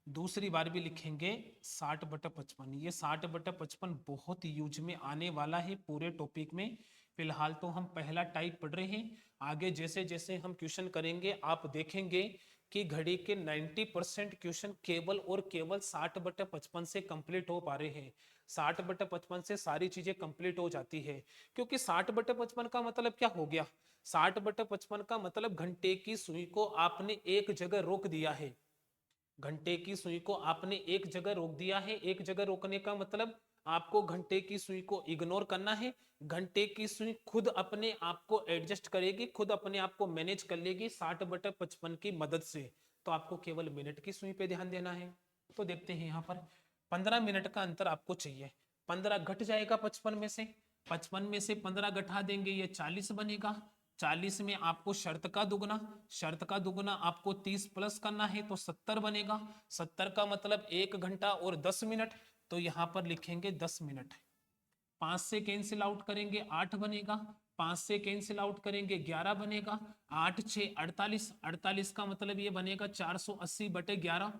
दूसरी बार भी लिखेंगे 60/55। ये 60/55 बहुत यूज में आने वाला है पूरे टॉपिक में। फिलहाल तो हम पहला टाइप पढ़ रहे हैं, आगे जैसे जैसे हम क्वेश्चन करेंगे आप देखेंगे कि घड़ी के 90% क्वेश्चन केवल और केवल 60/55 से कंप्लीट हो पा रहे हैं। 60/55 से सारी चीजें कंप्लीट हो जाती है, क्योंकि 60/55 का मतलब क्या हो गया, 60/55 का मतलब घंटे की सुई को आपने एक जगह रोक दिया है। घंटे की सुई को आपने एक जगह रोक दिया है। एक जगह रोकने का मतलब आपको घंटे की सुई को इग्नोर करना है। घंटे की सुई खुद अपने आप को एडजस्ट करेगी, खुद अपने आप को मैनेज कर लेगी 60/55 की मदद से। तो आपको केवल मिनट की सुई पे ध्यान देना है। तो देखते हैं यहाँ पर 15 मिनट का अंतर आपको चाहिए। 15 घट जाएगा 55 में से, 55 में से 15 घटा देंगे, ये 40 बनेगा। 40 में आपको शर्त का दुगना, शर्त का दुगना आपको 30 प्लस करना है तो 70 बनेगा। 70 का मतलब 1 घंटा और 10 मिनट। तो यहाँ पर लिखेंगे 10 मिनट। 5 से कैंसिल आउट करेंगे 8 बनेगा, 5 से कैंसिल आउट करेंगे 11 बनेगा, 8 6 48, 48 का मतलब ये बनेगा 480/11।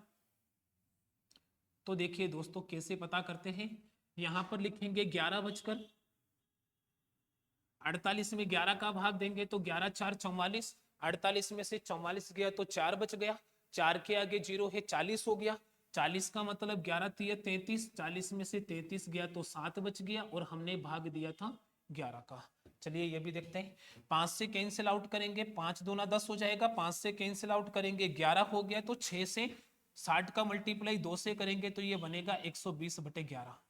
तो देखिए दोस्तों कैसे पता करते हैं, यहाँ पर लिखेंगे 11:48 में 11 का भाग देंगे तो 11 4 44, 48 में से 44 गया तो 4 बच गया, 4 के आगे 0 है, 40 हो गया। 40 का मतलब 11 3 33, 40 में से 33 गया तो 7 बच गया, और हमने भाग दिया था 11 का। चलिए ये भी देखते हैं। 5 से कैंसिल आउट करेंगे, 5 दूना 10 हो जाएगा, 5 से कैंसिल आउट करेंगे 11 हो गया, तो 6 से 60 का मल्टीप्लाई 2 से करेंगे तो ये बनेगा 120/11।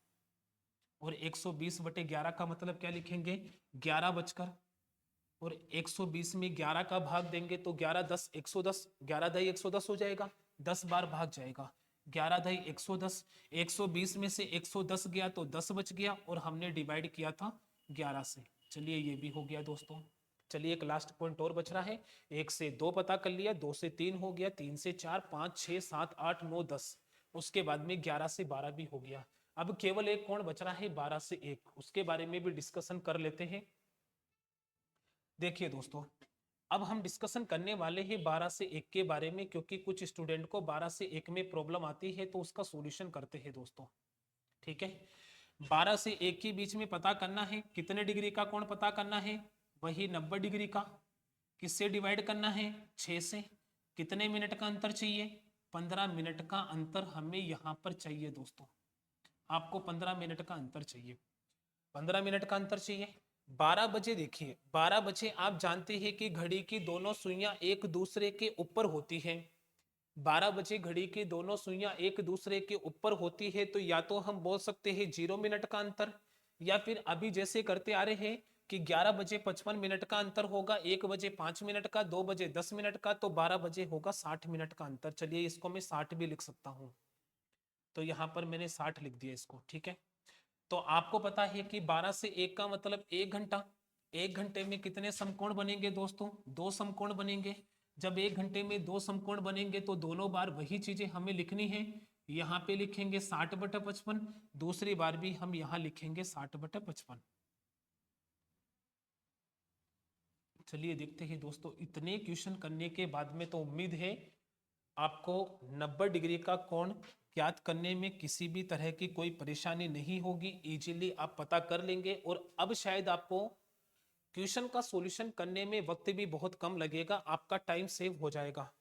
और 120/11 का मतलब क्या लिखेंगे, 11 बचकर, और 120 में 11 का भाग देंगे तो 11 10 110, 11 दही 110 हो जाएगा, 10 बार भाग जाएगा, 11 दही 110। 120 में से 110 गया तो 10 बच गया, और हमने डिवाइड किया था 11 से। चलिए ये भी हो गया दोस्तों। चलिए एक लास्ट पॉइंट और बच रहा है। 1 से 2 पता कर लिया, 2 से 3 हो गया, 3 से 4 5 6 7 8 9 10, उसके बाद में 11 से 12 भी हो गया। अब केवल एक कोण बच रहा है 12 से 1, उसके बारे में भी डिस्कशन कर लेते हैं। देखिए दोस्तों, अब हम डिस्कशन करने वाले हैं 12 से 1 के बारे में, क्योंकि कुछ स्टूडेंट को 12 से 1 में प्रॉब्लम आती है, तो उसका सॉल्यूशन करते हैं दोस्तों। ठीक है, 12 से 1 के बीच में पता करना है कितने डिग्री का कोण पता करना है, वही 90 डिग्री का। किससे डिवाइड करना है, 6 से। कितने मिनट का अंतर चाहिए, 15 मिनट का अंतर हमें यहाँ पर चाहिए दोस्तों। आपको 15 मिनट का अंतर चाहिए, 15 मिनट का अंतर चाहिए। 12 बजे देखिए, 12 बजे आप जानते हैं कि घड़ी की दोनों सुइयां एक दूसरे के ऊपर होती हैं। 12 बजे घड़ी की दोनों सुइयां एक दूसरे के ऊपर होती है, तो या तो हम बोल सकते हैं 0 मिनट का अंतर, या फिर अभी जैसे करते आ रहे हैं कि 11 बजे 55 मिनट का अंतर होगा, 1 बजे 5 मिनट का, 2 बजे 10 मिनट का, तो 12 बजे होगा 60 मिनट का अंतर। चलिए इसको मैं 60 भी लिख सकता हूँ, तो यहाँ पर मैंने 60 लिख दिया इसको। ठीक है, तो आपको पता है कि 12 से 1 का मतलब 1 घंटा। 1 घंटे में कितने समकोण बनेंगे दोस्तों, 2 समकोण बनेंगे। जब 1 घंटे में 2 समकोण बनेंगे तो दोनों बार वही चीजें हमें लिखनी है। यहाँ पे लिखेंगे 60/55, दूसरी बार भी हम यहाँ लिखेंगे 60/55। चलिए देखते हैं दोस्तों, इतने क्वेश्चन करने के बाद में तो उम्मीद है आपको 90 डिग्री का कोण ज्ञात करने में किसी भी तरह की कोई परेशानी नहीं होगी, इजीली आप पता कर लेंगे। और अब शायद आपको क्वेश्चन का सॉल्यूशन करने में वक्त भी बहुत कम लगेगा, आपका टाइम सेव हो जाएगा।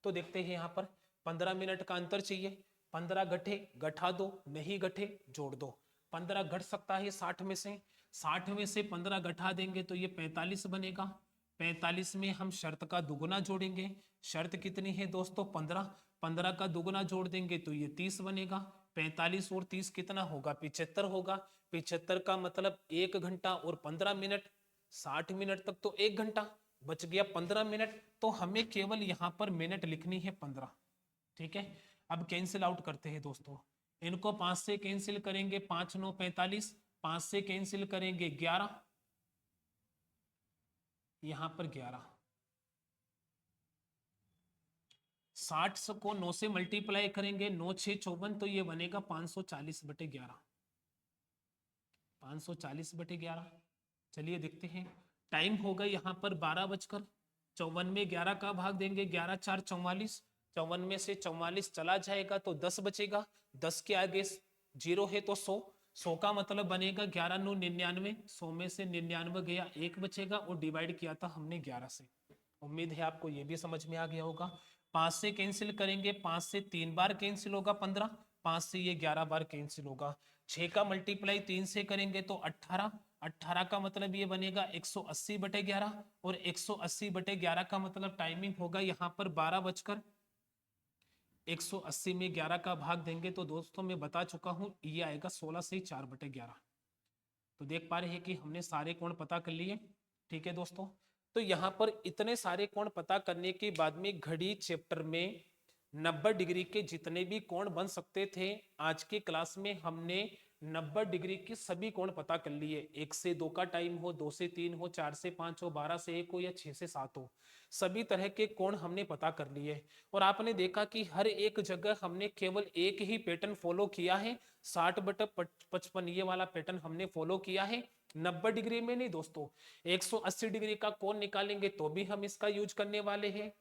तो देखते हैं यहाँ पर 15 मिनट का अंतर चाहिए। 15 घटे घटा दो, नहीं घटे जोड़ दो। 15 घट सकता है 60 में से, 60 में से 15 घटा देंगे तो ये 45 बनेगा। 45 में हम शर्त का दुगुना जोड़ेंगे। शर्त कितनी है दोस्तों? 15। 15 का दुगुना जोड़ देंगे तो ये 30 बनेगा। 45 और 30 कितना होगा? 75 होगा। 75 का मतलब 1 घंटा और 15 मिनट, 60 मिनट तक तो 1 घंटा बच गया 15 मिनट। तो हमें केवल यहाँ पर मिनट लिखनी है 15। ठीक है, अब कैंसिल आउट करते हैं दोस्तों। इनको 5 से कैंसिल करेंगे, 5 9 45, 5 से कैंसिल करेंगे 11, यहां पर 11। 60 को 9 से मल्टीप्लाई करेंगे, 9 6 54, तो ये बनेगा 540/11। 540/11। चलिए देखते हैं। टाइम होगा यहाँ पर 12:54 में 11 का भाग देंगे, 11 4 44। 54 में से 44 चला जाएगा तो 10 बचेगा। 10 के आगे 0 है तो 100। 100 का मतलब बनेगा 11 9 99। 100 में से 99 गया, 1 बचेगा और डिवाइड किया था हमने 11 से। उम्मीद है आपको ये भी समझ में आ गया होगा। 5 से कैंसिल करेंगे, 5 से 3 बार कैंसिल होगा 15, 5 से ये 11 बार कैंसिल होगा। 6 का मल्टीप्लाई 3 से करेंगे तो 18। 18 का मतलब ये बनेगा 180/11, और 180/11 का मतलब टाइमिंग होगा यहाँ पर 12 बजकर 180 में 11 का भाग देंगे तो दोस्तों मैं बता चुका हूं ये आएगा 16 से 4/11। तो देख पा रहे हैं कि हमने सारे कोण पता कर लिए। ठीक है दोस्तों, तो यहाँ पर इतने सारे कोण पता करने के बाद में घड़ी चैप्टर में 90 डिग्री के जितने भी कोण बन सकते थे, आज की क्लास में हमने 90 डिग्री के सभी कोण पता कर लिए। 1 से 2 का टाइम हो, 2 से 3 हो, 4 से 5 हो, 12 से 1 हो या 6 से 7 हो, सभी तरह के कोण हमने पता कर लिए। और आपने देखा कि हर एक जगह हमने केवल एक ही पैटर्न फॉलो किया है, 60/55 ये वाला पैटर्न हमने फॉलो किया है। 90 डिग्री में नहीं दोस्तों, 180 डिग्री का कोण निकालेंगे तो भी हम इसका यूज करने वाले हैं।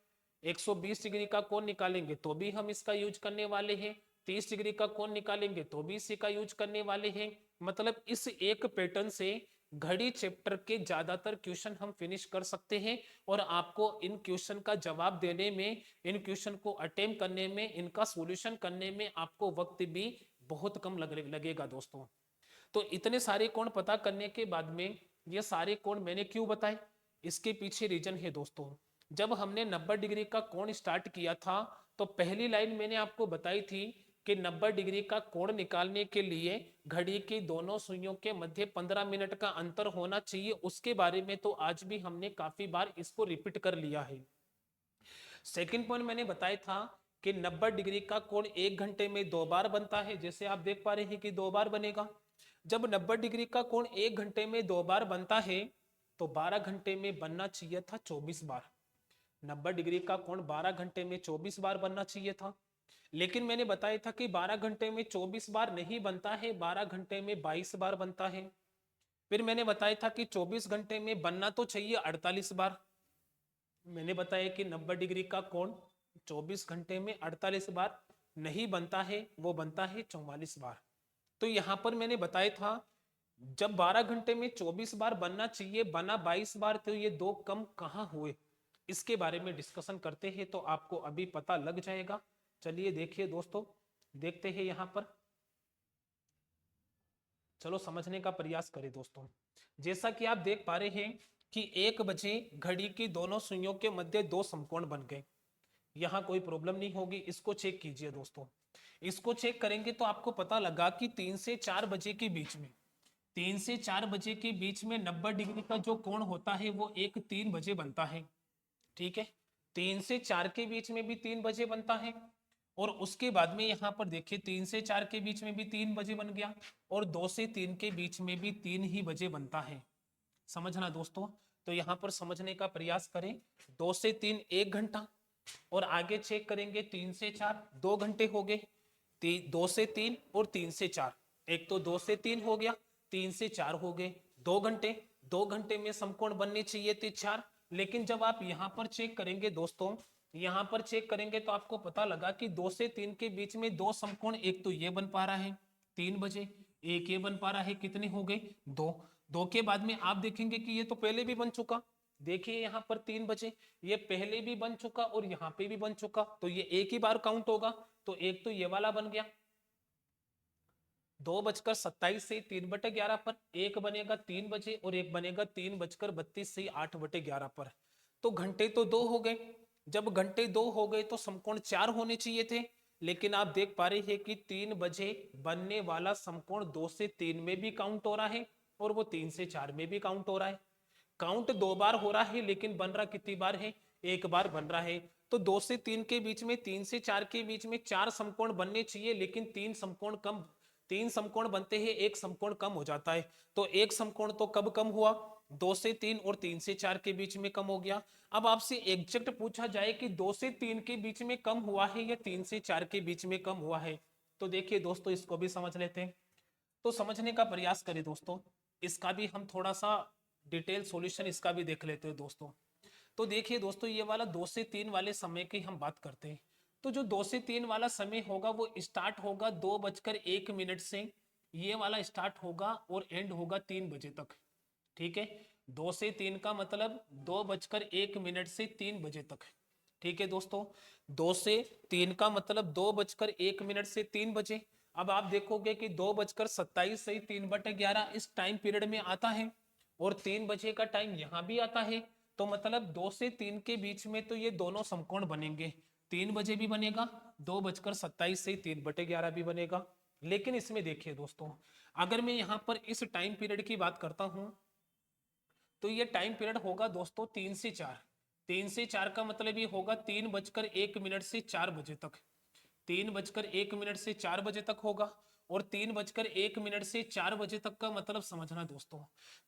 120 डिग्री का कोण निकालेंगे तो भी हम इसका यूज करने वाले हैं। 30 डिग्री का कोण निकालेंगे तो भी इसी का यूज करने वाले हैं। मतलब इस एक पैटर्न से घड़ी चैप्टर के ज्यादातर क्वेश्चन हम फिनिश कर सकते हैं। और आपको इन क्वेश्चन का जवाब देने में, इन क्वेश्चन को अटेम्प्ट करने में, इनका सॉल्यूशन करने में आपको वक्त भी बहुत कम लगेगा दोस्तों। तो इतने सारे कोण पता करने के बाद में ये सारे कोण मैंने क्यों बताए, इसके पीछे रीजन है दोस्तों। जब हमने 90 डिग्री का कोण स्टार्ट किया था तो पहली लाइन मैंने आपको बताई थी कि 90 डिग्री का कोण निकालने के लिए घड़ी की दोनों सुइयों के मध्य 15 मिनट का अंतर होना चाहिए। उसके बारे में तो आज भी हमने काफी बार इसको रिपीट कर लिया है। सेकंड पॉइंट मैंने बताया था कि 90 डिग्री का कोण 1 घंटे में 2 बार बनता है, जैसे आप देख पा रहे हैं कि 2 बार बनेगा। जब 90 डिग्री का कोण 1 घंटे में 2 बार बनता है तो 12 घंटे में बनना चाहिए था 24 बार। 90 डिग्री का कोण 12 घंटे में 24 बार बनना चाहिए था, लेकिन मैंने बताया था कि 12 घंटे में 24 बार नहीं बनता है, 12 घंटे में 22 बार बनता है। फिर मैंने बताया था कि 24 घंटे में बनना तो चाहिए 48 बार। मैंने बताया कि 90 डिग्री का कोण 24 घंटे में 48 बार नहीं बनता है, वो बनता है 44 बार। तो यहां पर मैंने बताया था जब 12 घंटे में 24 बार बनना चाहिए, बना 22 बार, तो ये दो कम कहां हुए, इसके बारे में डिस्कशन करते हैं तो आपको अभी पता लग जाएगा। चलिए देखिए दोस्तों, देखते हैं यहां पर, चलो समझने का प्रयास करें दोस्तों। जैसा कि आप देख पा रहे हैं कि 1 बजे घड़ी की दोनों सुइयों के मध्य 2 समकोण बन गए। यहां कोई प्रॉब्लम नहीं होगी, इसको चेक कीजिए दोस्तों। इसको चेक करेंगे तो आपको पता लगा कि 3 से 4 बजे के बीच में, 3 से 4 बजे के बीच में 90 डिग्री का जो कोण होता है वो 3 बजे बनता है। ठीक है, 3 से 4 के बीच में भी 3 बजे बनता है, और उसके बाद में यहाँ पर देखिए 3 से 4 के बीच में भी 3 बजे बन गया, और 2 से 3 के बीच में भी 3 ही बजे बनता है। समझना दोस्तों, तो यहाँ पर समझने का प्रयास करें। 2 से 3 1 घंटा, और आगे चेक करेंगे 3 से 4 2 घंटे हो गए। 2 से 3 और 3 से 4, एक तो 2 से 3 हो गया, 3 से 4 हो गए, 2 घंटे। 2 घंटे में समकोण बनने चाहिए थे 4, लेकिन जब आप यहां पर चेक करेंगे दोस्तों यहाँ पर चेक करेंगे तो आपको पता लगा कि 2 से 3 के बीच में दो समकोण, एक तो ये बन पा रहा है 3 बजे, एक ये बन पा रहा है, कितने हो गए 2। 2 के बाद में आप देखेंगे कि ये तो पहले भी बन चुका, देखिए यहाँ पर 3 बजे ये पहले भी बन चुका और यहाँ पे भी बन चुका, तो ये एक ही बार काउंट होगा। तो एक तो ये वाला बन गया 2:27 से 3/11 पर, एक बनेगा 3 बजे और एक बनेगा 3:32 से 8/11 पर। तो घंटे तो 2 हो गए। जब घंटे 2 हो गए तो समकोण 4 होने चाहिए थे, लेकिन आप देख पा रहे हैं कि 3 बजे बनने वाला समकोण 2 से 3 में भी काउंट हो रहा है और वो 3 से 4 में भी काउंट हो रहा है। काउंट 2 बार हो रहा है लेकिन बन रहा कितनी बार है, एक बार बन रहा है। तो 2 से 3 के बीच में, 3 से 4 के बीच में 4 समकोण बनने चाहिए, लेकिन 3 समकोण बनते हैं, एक समकोण कम हो जाता है। तो एक समकोण तो कब कम हुआ, 2 से 3 और 3 से 4 के बीच में कम हो गया। अब आपसे एग्जैक्ट पूछा जाए कि 2 से 3 के बीच में कम हुआ है या 3 से 4 के बीच में कम हुआ है, तो देखिए दोस्तों इसको भी समझ लेते हैं। तो समझने का प्रयास करें दोस्तों, इसका भी हम थोड़ा सा डिटेल सॉल्यूशन इसका भी देख लेते हैं दोस्तों। तो देखिए दोस्तों, ये वाला 2 से 3 वाले समय की हम बात करते हैं। तो जो 2 से 3 वाला समय होगा वो स्टार्ट होगा 2:01 से, ये वाला स्टार्ट होगा और एंड होगा 3 बजे तक। ठीक है, 2 से 3 का मतलब 2:01 से 3 बजे तक। ठीक है दोस्तों, 2 से 3 का मतलब 2:01 से 3 बजे। अब आप देखोगे कि 2:27 से 3/11 इस टाइम पीरियड में आता है और 3 बजे का टाइम यहाँ भी आता है। तो मतलब 2 से 3 के बीच में तो ये दोनों समकोण बनेंगे, 3 बजे भी बनेगा, 2:27 से 3/11 भी बनेगा। लेकिन इसमें देखिए दोस्तों, अगर मैं यहाँ पर इस टाइम पीरियड की बात करता हूँ तो ये टाइम पीरियड होगा दोस्तों 3 से 4। 3 से 4 का मतलब ये होगा 3:01 से 4 बजे तक, 3:01 से 4 बजे तक होगा। और 3:01 से 4 बजे तक का मतलब समझना दोस्तों,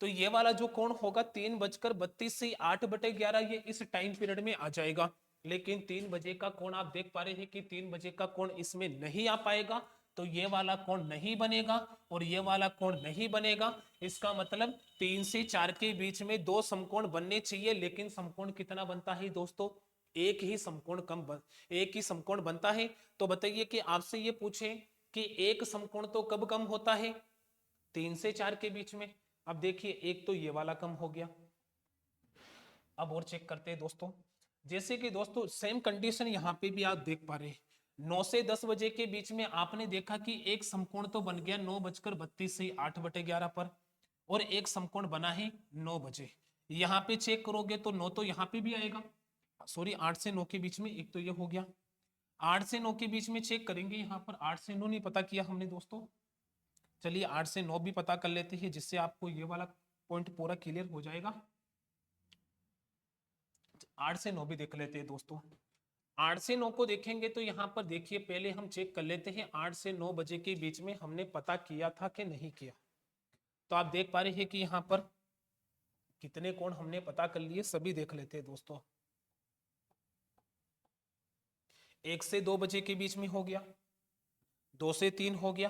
तो ये वाला जो कोण होगा 3:32 से 8/11 ये इस टाइम पीरियड में आ जाएगा। लेकिन 3 बजे का कोण आप देख पा रहे हैं कि 3 बजे का कोण इसमें नहीं आ पाएगा, तो ये वाला कोण नहीं बनेगा और ये वाला कोण नहीं बनेगा। इसका मतलब 3 से 4 के बीच में दो समकोण बनने चाहिए, लेकिन समकोण कितना बनता है दोस्तों, एक ही समकोण एक ही समकोण बनता है। तो बताइए कि आपसे ये पूछे कि एक समकोण तो कब कम होता है, 3 से 4 के बीच में। अब देखिए एक तो ये वाला कम हो गया। अब और चेक करते हैं दोस्तों, जैसे कि दोस्तों सेम कंडीशन यहाँ पे भी आप देख पा रहे हैं, 9 से 10 बजे के बीच में आपने देखा कि एक समकोण तो बन गया 9:32 से 8/11 पर, और एक समकोण बना है 9 बजे। यहाँ पे चेक करोगे तो 9 तो यहाँ पे भी आएगा, सॉरी 8 से 9 के बीच में एक तो ये हो गया। 8 से 9 के बीच में चेक करेंगे, यहाँ पर 8 से 9 नहीं पता किया हमने दोस्तों, चलिए 8 से 9 भी पता कर लेते हैं, जिससे आपको ये वाला पॉइंट पूरा क्लियर हो जाएगा। 8 से 9 भी देख लेते हैं दोस्तों। 8 से 9 को देखेंगे तो यहाँ पर देखिए पहले हम चेक कर लेते हैं 8 से 9 बजे के बीच में हमने पता किया था कि नहीं किया। तो आप देख पा रहे हैं कि यहाँ पर कितने कोण हमने पता कर लिए, सभी देख लेते हैं दोस्तों। 1 से 2 बजे के बीच में हो गया, 2 से 3 हो गया,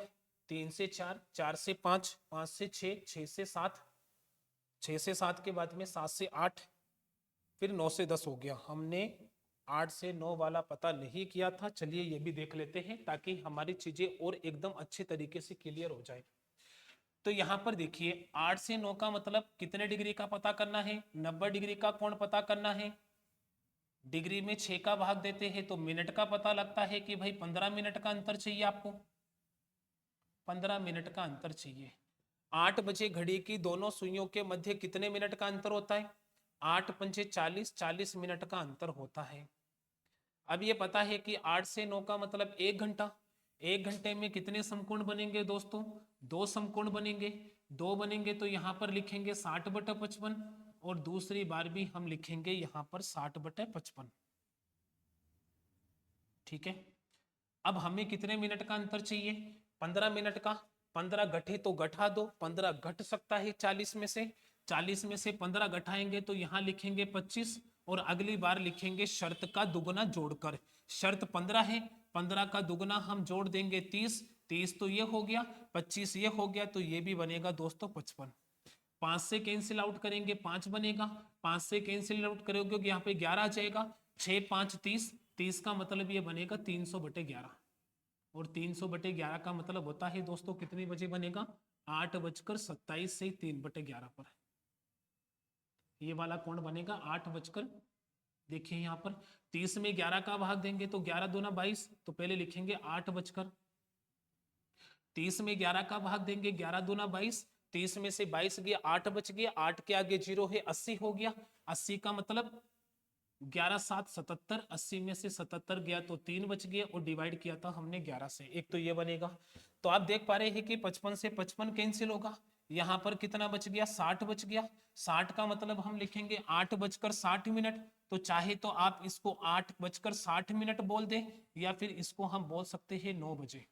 3 से 4, 4 से 5, 5 से 6, 6 से 7, 6 से 7 के बाद में 7 से 8, फिर 9 से 10 हो गया। हमने 8 से 9 वाला पता नहीं किया था, चलिए ये भी देख लेते हैं ताकि हमारी चीजें और एकदम अच्छे तरीके से क्लियर हो जाए। तो यहाँ पर देखिए 8 से 9 का मतलब कितने डिग्री का पता करना है, 90 डिग्री का कोण पता करना है। डिग्री में 6 का भाग देते हैं तो मिनट का पता लगता है कि भाई 15 मिनट का अंतर चाहिए आपको, 15 मिनट का अंतर चाहिए। 8 बजे घड़ी की दोनों सुइयों के मध्य कितने मिनट का अंतर होता है, 8 पंचे 40, 40 मिनट का अंतर होता है। अब ये पता है कि 8 से 9 का मतलब 1 घंटा, 1 घंटे में कितने समकोण बनेंगे दोस्तों, 2 समकोण बनेंगे, 2 बनेंगे तो यहाँ पर लिखेंगे 60/55 और दूसरी बार भी हम लिखेंगे यहाँ पर 60/55। ठीक है, अब हमें कितने मिनट का अंतर चाहिए, 15 मिनट का। 15 घटे तो घटा दो, 15 घट सकता है 40 में से, 40 में से 15 घटाएंगे तो यहाँ लिखेंगे 25 और अगली बार लिखेंगे शर्त का दुगना जोड़कर। शर्त 15 है, 15 का दुगना हम जोड़ देंगे 30, 30 तो ये हो गया, 25 ये हो गया, तो ये भी बनेगा दोस्तों 55। 5 से कैंसिल आउट करेंगे 5 बनेगा, 5 से कैंसिल आउट करोगे यहाँ पे 11 आ जाएगा, 6×5 = 30, 30 का मतलब ये बनेगा 300/11, और 300/11 का मतलब होता है दोस्तों कितने बजे बनेगा, 8:27 से 3/11 पर। ये वाला कोण बनेगा 8 देखिए यहाँ पर 30 में 11 का भाग देंगे तो 11 दूना 22, तो पहले लिखेंगे 8:30 में 11 का भाग देंगे 11 दूना 22, 30 में से 22 गया 8 बच गया, 8 के आगे 0 है 80 हो गया, 80 का मतलब 11×7 = 77, 80 में से 77 गया तो 3 बच गया, और डिवाइड किया था हमने 11 से, एक तो ये बनेगा। तो आप देख पा रहे हैं कि 55 से 55 कैंसिल होगा, यहाँ पर कितना बच गया, 60 बच गया। 60 का मतलब हम लिखेंगे 8:60, तो चाहे तो आप इसको 8:60 बोल दें, या फिर इसको हम बोल सकते हैं 9 बजे।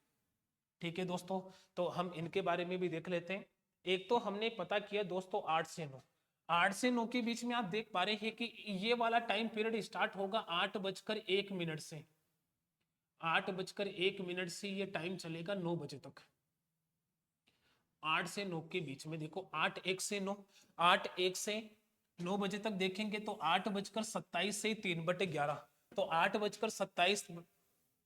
ठीक है दोस्तों, तो हम इनके बारे में भी देख लेते हैं। एक तो हमने पता किया दोस्तों 8 से 9, 8 से 9 के बीच में आप देख पा रहे हैं कि ये वाला टाइम पीरियड स्टार्ट होगा 8:01 से, 8:01 से ये टाइम चलेगा 9 बजे तक। 8 से 9 के बीच में देखो 8:01 से 9, 8:01 से 9 बजे तक देखेंगे तो 8:27 से 3/11, तो 8:27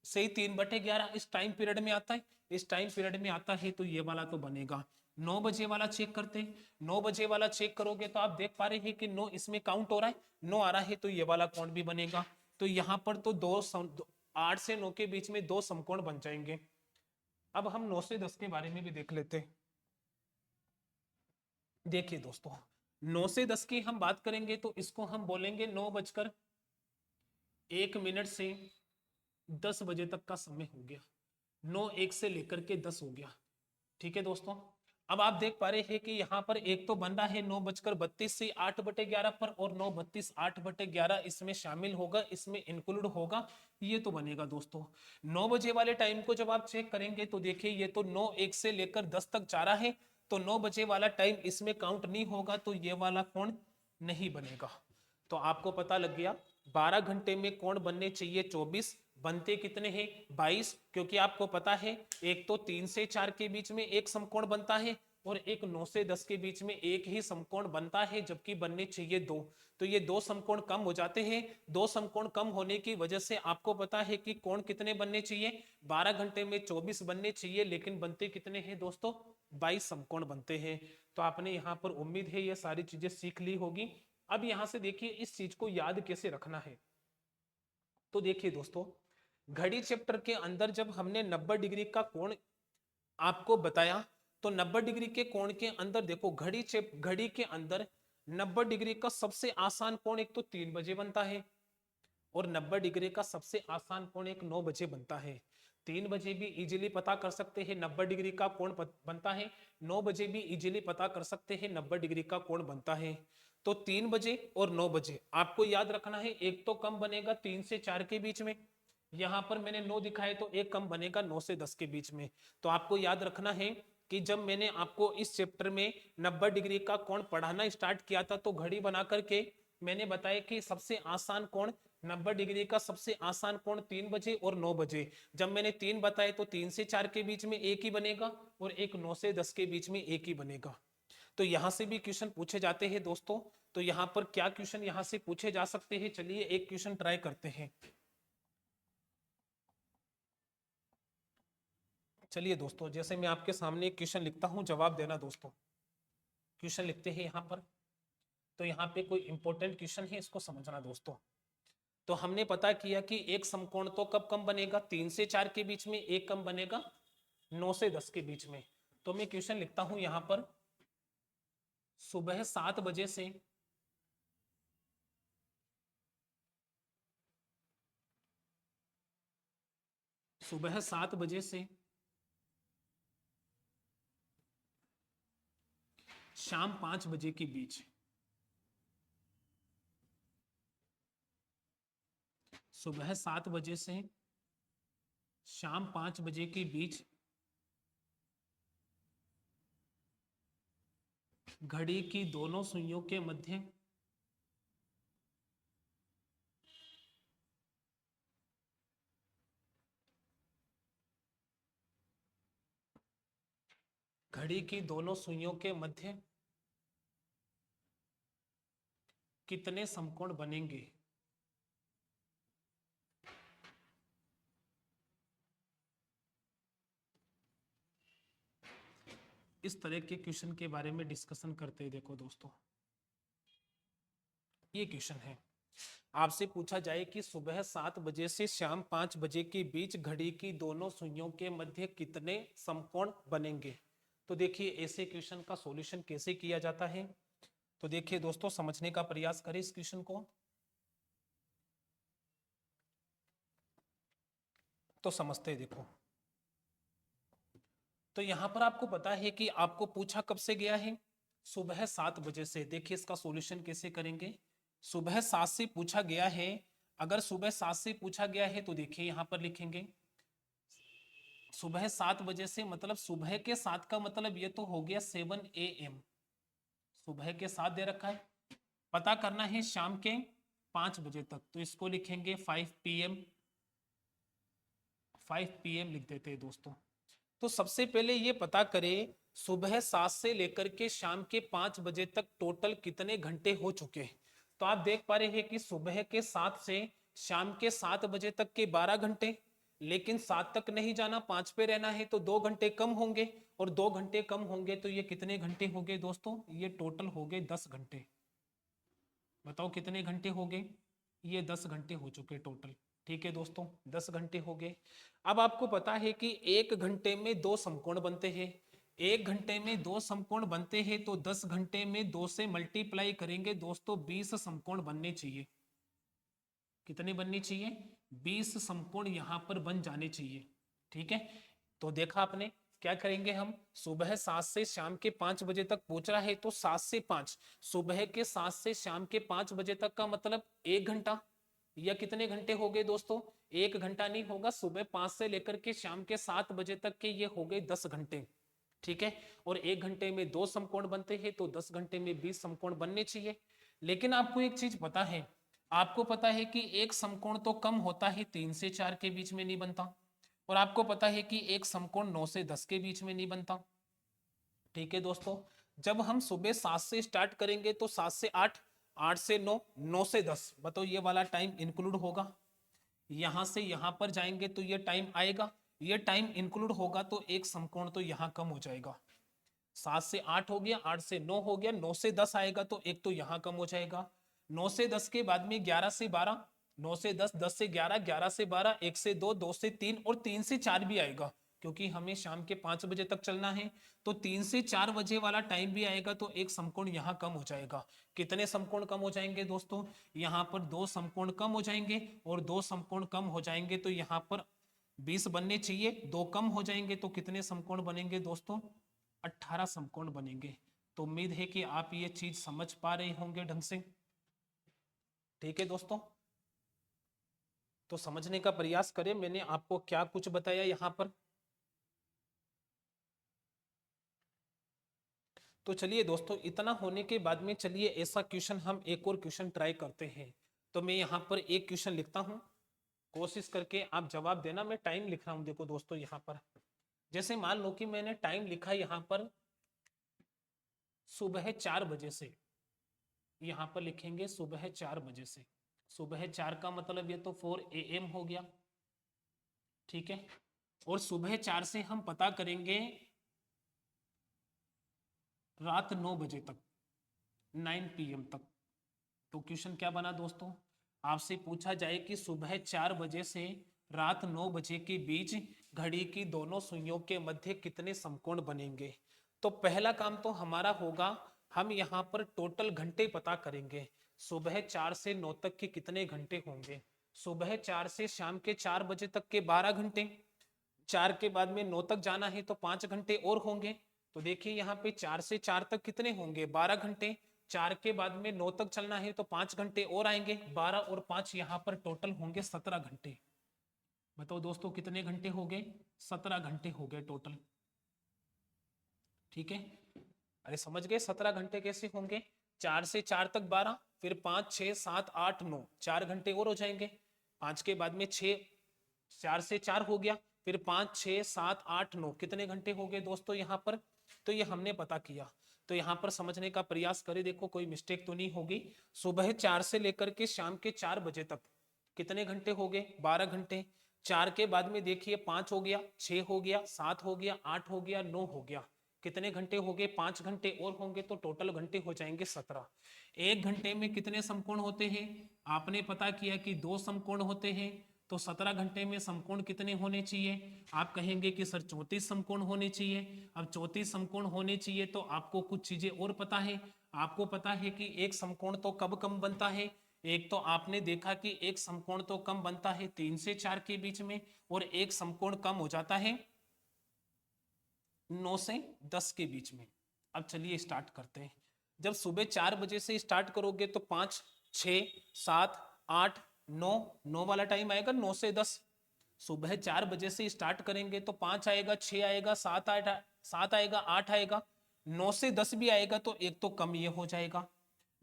से 3/11 इस टाइम पीरियड में आता है, इस टाइम पीरियड में आता है, तो ये वाला तो बनेगा। 9 बजे वाला चेक करते हैं, 9 बजे वाला चेक करोगे तो आप देख पा रहे हैं कि 9 इसमें काउंट हो रहा है, 9 आ रहा है, तो ये वाला कोण भी बनेगा। तो यहाँ पर तो 8 से 9 के बीच में 2 समकोण बन जाएंगे। अब हम 9 से 10 के बारे में भी देख लेते हैं। देखिए दोस्तों 9 से 10 की हम बात करेंगे तो इसको हम बोलेंगे 9:01 से 10 बजे तक का समय हो गया, 9:01 से लेकर के 10 हो गया। ठीक है दोस्तों, अब आप देख पा रहे हैं कि यहाँ पर एक तो बन रहा है 9:32 से 8/11 पर, और 9:32 8/11 इसमें शामिल होगा, इसमें इंक्लूड होगा, ये तो बनेगा दोस्तों। 9 बजे वाले टाइम को जब आप चेक करेंगे तो देखिए ये तो 9:01 से लेकर 10 तक जा रहा है, तो 9 बजे वाला टाइम इसमें काउंट नहीं होगा, तो ये वाला कोण नहीं बनेगा। तो आपको पता लग गया 12 घंटे में कोण बनने चाहिए 24, बनते कितने हैं 22, क्योंकि आपको पता है एक तो 3 से 4 के बीच में एक समकोण बनता है, और एक 9 से 10 के बीच में एक ही समकोण बनता है, जबकि बनने चाहिए 2, तो ये 2 समकोण कम हो जाते हैं। 2 समकोण कम होने की वजह से आपको पता है कि कोण कितने बनने चाहिए, 12 घंटे में 24 बनने चाहिए, लेकिन बनते कितने हैं दोस्तों, 22 समकोण बनते हैं। तो आपने यहाँ पर उम्मीद है ये सारी चीजें सीख ली होगी। अब यहां से देखिए इस चीज को याद कैसे रखना है। तो देखिए दोस्तों घड़ी चैप्टर के अंदर जब हमने 90 डिग्री का कोण आपको बताया, तो 90 डिग्री के कोण के अंदर देखो घड़ी के अंदर 90 डिग्री का सबसे आसान कोण एक तो 3 बजे बनता है, और 90 डिग्री का सबसे आसान कोण एक 9 बजे बनता है। 3 बजे भी इजीली पता कर सकते हैं 90 डिग्री का कोण बनता है, 9 बजे भी इजीली पता कर सकते हैं 90 डिग्री का कोण बनता है। तो 3 बजे और 9 बजे आपको याद रखना है, एक तो कम बनेगा 3 से 4 के बीच में, यहां पर मैंने 9 दिखाए तो एक कम बनेगा 9 से 10 के बीच में। तो आपको याद रखना है कि जब मैंने आपको इस चैप्टर में 90 डिग्री का कोण पढ़ाना स्टार्ट किया था, तो घड़ी बना करके मैंने बताया कि सबसे आसान कोण 90 डिग्री का सबसे आसान कोण 3 बजे और 9 बजे। जब मैंने 3 बताए तो 3 से 4 के बीच में एक ही बनेगा, और एक 9 से 10 के बीच में एक ही बनेगा। तो यहां से भी क्वेश्चन पूछे जाते हैं दोस्तों। तो यहां पर क्या क्वेश्चन यहां से पूछे जा सकते हैं, चलिए एक क्वेश्चन ट्राई करते हैं। चलिए दोस्तों जैसे मैं आपके सामने एक क्वेश्चन लिखता हूं, जवाब देना दोस्तों। क्वेश्चन लिखते हैं यहाँ पर, तो यहाँ पे कोई इंपॉर्टेंट क्वेश्चन है, इसको समझना दोस्तों। तो हमने पता किया कि एक समकोण तो कब कम बनेगा, 3 से 4 के बीच में, एक कम बनेगा 9 से 10 के बीच में। तो मैं क्वेश्चन लिखता हूं यहाँ पर, सुबह 7 बजे से सुबह 7 बजे से शाम 5 बजे के बीच, सुबह 7 बजे से शाम 5 बजे के बीच घड़ी की दोनों सुइयों के मध्य घड़ी की दोनों सुइयों के मध्य कितने समकोण बनेंगे। इस तरह के क्वेश्चन के बारे में डिस्कशन करते हैं। देखो दोस्तों, ये क्वेश्चन है, आपसे पूछा जाए कि सुबह 7 बजे से शाम 5 बजे के बीच घड़ी की दोनों सुइयों के मध्य कितने समकोण बनेंगे। तो देखिए ऐसे क्वेश्चन का सॉल्यूशन कैसे किया जाता है। तो देखिए दोस्तों, समझने का प्रयास करें इस क्वेश्चन को। तो समझते हैं। देखो, तो यहां पर आपको पता है कि आपको पूछा कब से गया है, सुबह 7 बजे से। देखिए इसका सॉल्यूशन कैसे करेंगे। सुबह 7 से पूछा गया है, अगर सुबह 7 से पूछा गया है तो देखिए यहां पर लिखेंगे सुबह 7 बजे से, मतलब सुबह के 7 का मतलब ये तो हो गया 7 AM। सुबह के 7 दे रखा है, पता करना है शाम के 5 बजे तक, तो इसको लिखेंगे 5 PM। 5 PM लिख देते हैं दोस्तों। तो सबसे पहले ये पता करें सुबह 7 से लेकर के शाम के 5 बजे तक टोटल कितने घंटे हो चुके हैं। तो आप देख पा रहे हैं कि सुबह के 7 से शाम के 7 बजे तक के 12 घंटे, लेकिन 7 तक नहीं जाना, 5 पे रहना है, तो 2 घंटे कम होंगे, और 2 घंटे कम होंगे तो ये कितने घंटे हो गए दोस्तों, ये टोटल हो गए 10 घंटे। बताओ कितने घंटे हो गए, ये 10 घंटे हो चुके टोटल। ठीक है दोस्तों, 10 घंटे हो गए। अब आपको पता है कि 1 घंटे में 2 समकोण बनते हैं। 1 घंटे में 2 समकोण बनते हैं, तो 10 घंटे में 2 से मल्टीप्लाई करेंगे दोस्तों, 20 समकोण बनने चाहिए। कितने बनने चाहिए, 20 समकोण यहां पर बन जाने चाहिए। ठीक है, तो देखा आपने, क्या करेंगे हम, सुबह 7 से शाम के 5 बजे तक पूछ रहा है, तो 7 से 5, सुबह के 7 से शाम के 5 बजे तक का मतलब 1 घंटा, या कितने घंटे हो गए दोस्तों, 1 घंटा नहीं होगा, सुबह 5 से लेकर के शाम के 7 बजे तक के ये हो गए 10 घंटे। ठीक है, और 1 घंटे में 2 समकोण बनते हैं, तो 10 घंटे में 20 समकोण बनने चाहिए। लेकिन आपको एक चीज पता है, आपको पता है कि एक समकोण तो कम होता है, 3 से 4 के बीच में नहीं बनता, और आपको पता है कि एक समकोण 9 से 10 के बीच में नहीं बनता। ठीक है दोस्तों, जब हम सुबह 7 से स्टार्ट करेंगे तो 7 से 8, 8 से 9, 9 से 10, बताओ ये वाला टाइम इंक्लूड होगा। यहां से यहां पर जाएंगे तो ये टाइम आएगा, ये टाइम इंक्लूड होगा, तो एक समकोण तो यहां कम हो जाएगा। 7 से 8 हो गया, 8 से 9 हो गया, 9 से 10 आएगा तो एक तो यहां कम हो जाएगा। 9 से 10 के बाद में 11 से 12, 9 से 10, 10 से 11, 11 से 12, 1 से 2, 2 से 3, और 3 से 4 भी आएगा, क्योंकि हमें शाम के 5 बजे तक चलना है, तो 3 से 4 बजे वाला टाइम भी आएगा, तो एक समकोण यहाँ कम हो जाएगा। कितने समकोण कम हो जाएंगे दोस्तों, यहाँ पर 2 समकोण कम हो जाएंगे, और 2 समकोण कम हो जाएंगे तो यहाँ पर 20 बनने चाहिए, 2 कम हो जाएंगे तो कितने समकोण बनेंगे दोस्तों, 18 समकोण बनेंगे। तो उम्मीद है कि आप ये चीज समझ पा रहे होंगे ढंग से। ठीक है दोस्तों, तो समझने का प्रयास करें, मैंने आपको क्या कुछ बताया यहां पर। तो चलिए दोस्तों, इतना होने के बाद में चलिए ऐसा क्वेश्चन हम एक और क्वेश्चन ट्राई करते हैं। तो मैं यहाँ पर एक क्वेश्चन लिखता हूँ, कोशिश करके आप जवाब देना। मैं टाइम लिख रहा हूँ, देखो दोस्तों यहाँ पर, जैसे मान लो कि मैंने टाइम लिखा यहाँ पर सुबह 4 बजे से, यहाँ पर लिखेंगे सुबह 4 बजे से। सुबह 4 का मतलब ये तो 4 AM हो गया। ठीक है, और सुबह 4 से हम पता करेंगे रात 9 बजे तक, 9 PM तक। तो क्वेश्चन क्या बना दोस्तों, आपसे पूछा जाए कि सुबह 4 बजे से रात 9 बजे के बीच घड़ी की दोनों सुइयों के मध्य कितने समकोण बनेंगे। तो पहला काम तो हमारा होगा, हम यहाँ पर टोटल घंटे पता करेंगे, सुबह 4 से 9 तक के कितने घंटे होंगे। सुबह 4 से शाम के 4 बजे तक के 12 घंटे, 4 के बाद में 9 तक जाना है तो 5 घंटे और होंगे। तो देखिए यहाँ पे 4 से 4 तक कितने होंगे, 12 घंटे। 4 के बाद में 9 तक चलना है तो 5 घंटे और आएंगे, 12 और 5 यहाँ पर टोटल होंगे 17 घंटे। बताओ दोस्तों कितने घंटे हो गए, 17 घंटे हो गए टोटल। ठीक है, अरे समझ गए 17 घंटे कैसे होंगे, 4 से 4 तक 12, फिर 5, 6, 7, 8, 9, 4 घंटे और हो जाएंगे। 5 के बाद में 6, 4 से 4 हो गया, फिर 5, 6, 7, 8, 9, कितने घंटे हो गए दोस्तों यहाँ पर। तो ये हमने पता किया, तो यहाँ पर समझने का प्रयास करें, देखो कोई मिस्टेक तो नहीं होगी। सुबह 4 से लेकर के शाम के 4 बजे तक कितने घंटे हो गए, 12 घंटे। 4 के बाद में देखिए 5 हो गया, 6 हो गया, 7 हो गया, 8 हो गया, 9 हो गया, कितने घंटे हो गए, 5 घंटे और होंगे तो टोटल घंटे हो जाएंगे 17। एक घंटे में कितने समकोण होते हैं, आपने पता किया कि 2 समकोण होते हैं, तो 17 घंटे में समकोण कितने होने चाहिए, आप कहेंगे कि सर 34 समकोण होने चाहिए। अब 34 समकोण होने चाहिए तो आपको कुछ चीजें और पता है। आपको पता है कि एक समकोण तो कब कम बनता है, एक तो आपने देखा कि एक समकोण तो कम बनता है 3 से 4 के बीच में, और एक समकोण कम हो जाता है 9 से 10 के बीच में। अब चलिए स्टार्ट करते हैं। जब सुबह 4 बजे से स्टार्ट करोगे तो 5, 6, 7, 8, 9, 9 वाला टाइम आएगा 9 से 10। सुबह 4 बजे से स्टार्ट करेंगे तो 5 आएगा, 6 आएगा, 7 आएगा, 8 आएगा, 9 से 10 भी आएगा तो एक तो कम ये हो जाएगा।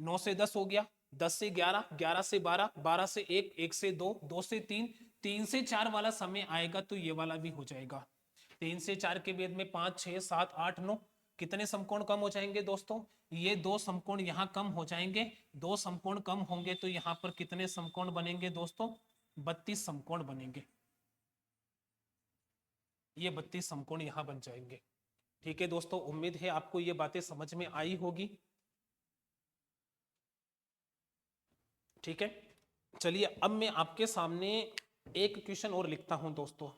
9 से 10 हो गया, 10 से 11, 11 से 12, 12 से 1, 1 से 2, 2 से 3, 3 से 4 वाला समय आएगा तो ये वाला भी हो जाएगा। 3 से 4 के बाद में 5, 6, 7, 8, 9 कितने समकोण कम हो जाएंगे दोस्तों, ये 2 समकोण यहाँ कम हो जाएंगे। 2 समकोण कम होंगे तो यहाँ पर कितने समकोण बनेंगे दोस्तों, 32 समकोण बनेंगे। ये 32 समकोण यहाँ बन जाएंगे। ठीक है दोस्तों, उम्मीद है आपको ये बातें समझ में आई होगी। ठीक है, चलिए अब मैं आपके सामने एक क्वेश्चन और लिखता हूं दोस्तों।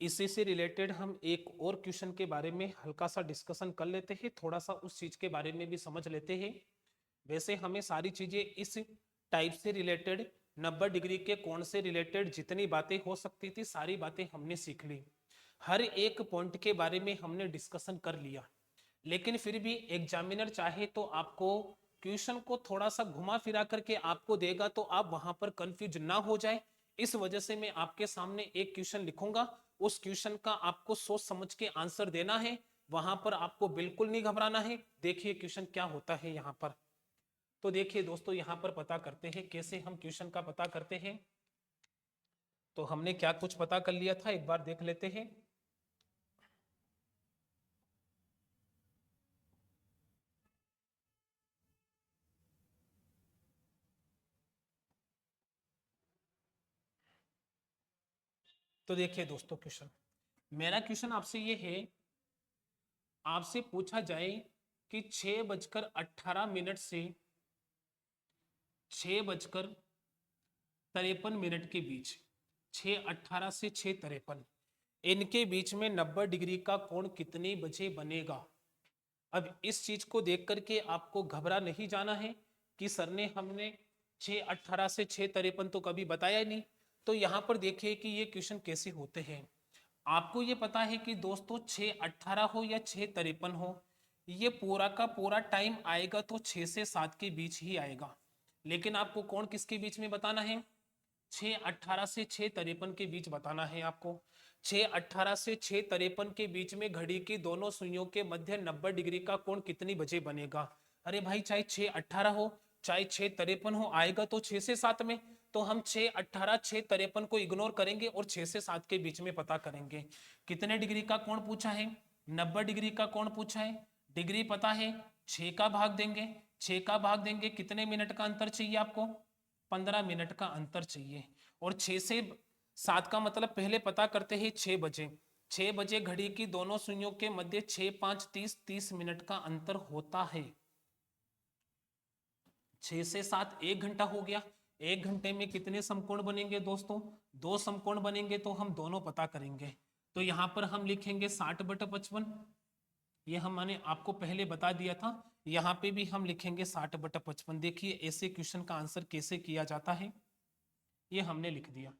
इसी से रिलेटेड हम एक और क्वेश्चन के बारे में हल्का सा डिस्कशन कर लेते हैं, थोड़ा सा उस चीज के बारे में भी समझ लेते हैं। वैसे हमें सारी चीजें इस टाइप से रिलेटेड, 90 डिग्री के कोण से रिलेटेड जितनी बातें हो सकती थी सारी बातें हमने सीख ली। हर एक पॉइंट के बारे में हमने डिस्कशन कर लिया। लेकिन फिर भी एग्जामिनर चाहे तो आपको क्वेश्चन को थोड़ा सा घुमा फिरा करके आपको देगा, तो आप वहां पर कंफ्यूज ना हो जाए। इस वजह से मैं आपके सामने एक क्वेश्चन लिखूंगा, उस क्वेश्चन का आपको सोच समझ के आंसर देना है। वहां पर आपको बिल्कुल नहीं घबराना है। देखिए क्वेश्चन क्या होता है यहाँ पर। तो देखिए दोस्तों, यहाँ पर पता करते हैं कैसे हम क्वेश्चन का पता करते हैं। तो हमने क्या कुछ पता कर लिया था, एक बार देख लेते हैं। तो देखिए दोस्तों, क्वेश्चन, मेरा क्वेश्चन आपसे ये है, आपसे पूछा जाए कि 6:18 से 6:53 के बीच, 6:18 से 6:53 इनके बीच में 90 डिग्री का कोण कितने बजे बनेगा। अब इस चीज को देख करके आपको घबरा नहीं जाना है कि सर ने हमने 6:18 से 6:53 तो कभी बताया नहीं। तो यहाँ पर देखिए कि ये क्वेश्चन कैसे होते हैं। आपको ये पता है कि दोस्तों 6:18 हो या 6:53 हो, ये पूरा का पूरा टाइम आएगा तो 6 से 7 के बीच ही आएगा। लेकिन आपको कौन किसके बीच में बताना है, 6:18 से 6:53 के बीच बताना है आपको। 6:18 से 6:53 के बीच में घड़ी की दोनों सुइयों के मध्य 90 डिग्री का कोण कितनी बजे बनेगा। अरे भाई, चाहे 6:18 हो चाहे 6:53 हो, आएगा तो 6 से 7 में। तो हम 6:18 6:53 को इग्नोर करेंगे और 6 से 7 के बीच में पता करेंगे। कितने डिग्री का कोण पूछा है, 90 डिग्री का कोण पूछा है। डिग्री पता है, 6 का भाग देंगे, 6 का भाग देंगे, कितने मिनट का अंतर चाहिए आपको, 15 मिनट का अंतर चाहिए। और 6 से 7 का मतलब पहले पता करते हैं 6 बजे। 6 बजे घड़ी की दोनों सुइयों के मध्य 6, 5, 30, 30 मिनट का अंतर होता है। 6 से 7 1 घंटा हो गया। 1 घंटे में कितने समकोण बनेंगे दोस्तों, 2 समकोण बनेंगे। तो हम दोनों पता करेंगे। तो यहां पर हम लिखेंगे 60/55, ये हमने आपको पहले बता दिया था। यहाँ पे भी हम लिखेंगे 60/55। देखिए ऐसे क्वेश्चन का आंसर कैसे किया जाता है, ये हमने लिख दिया।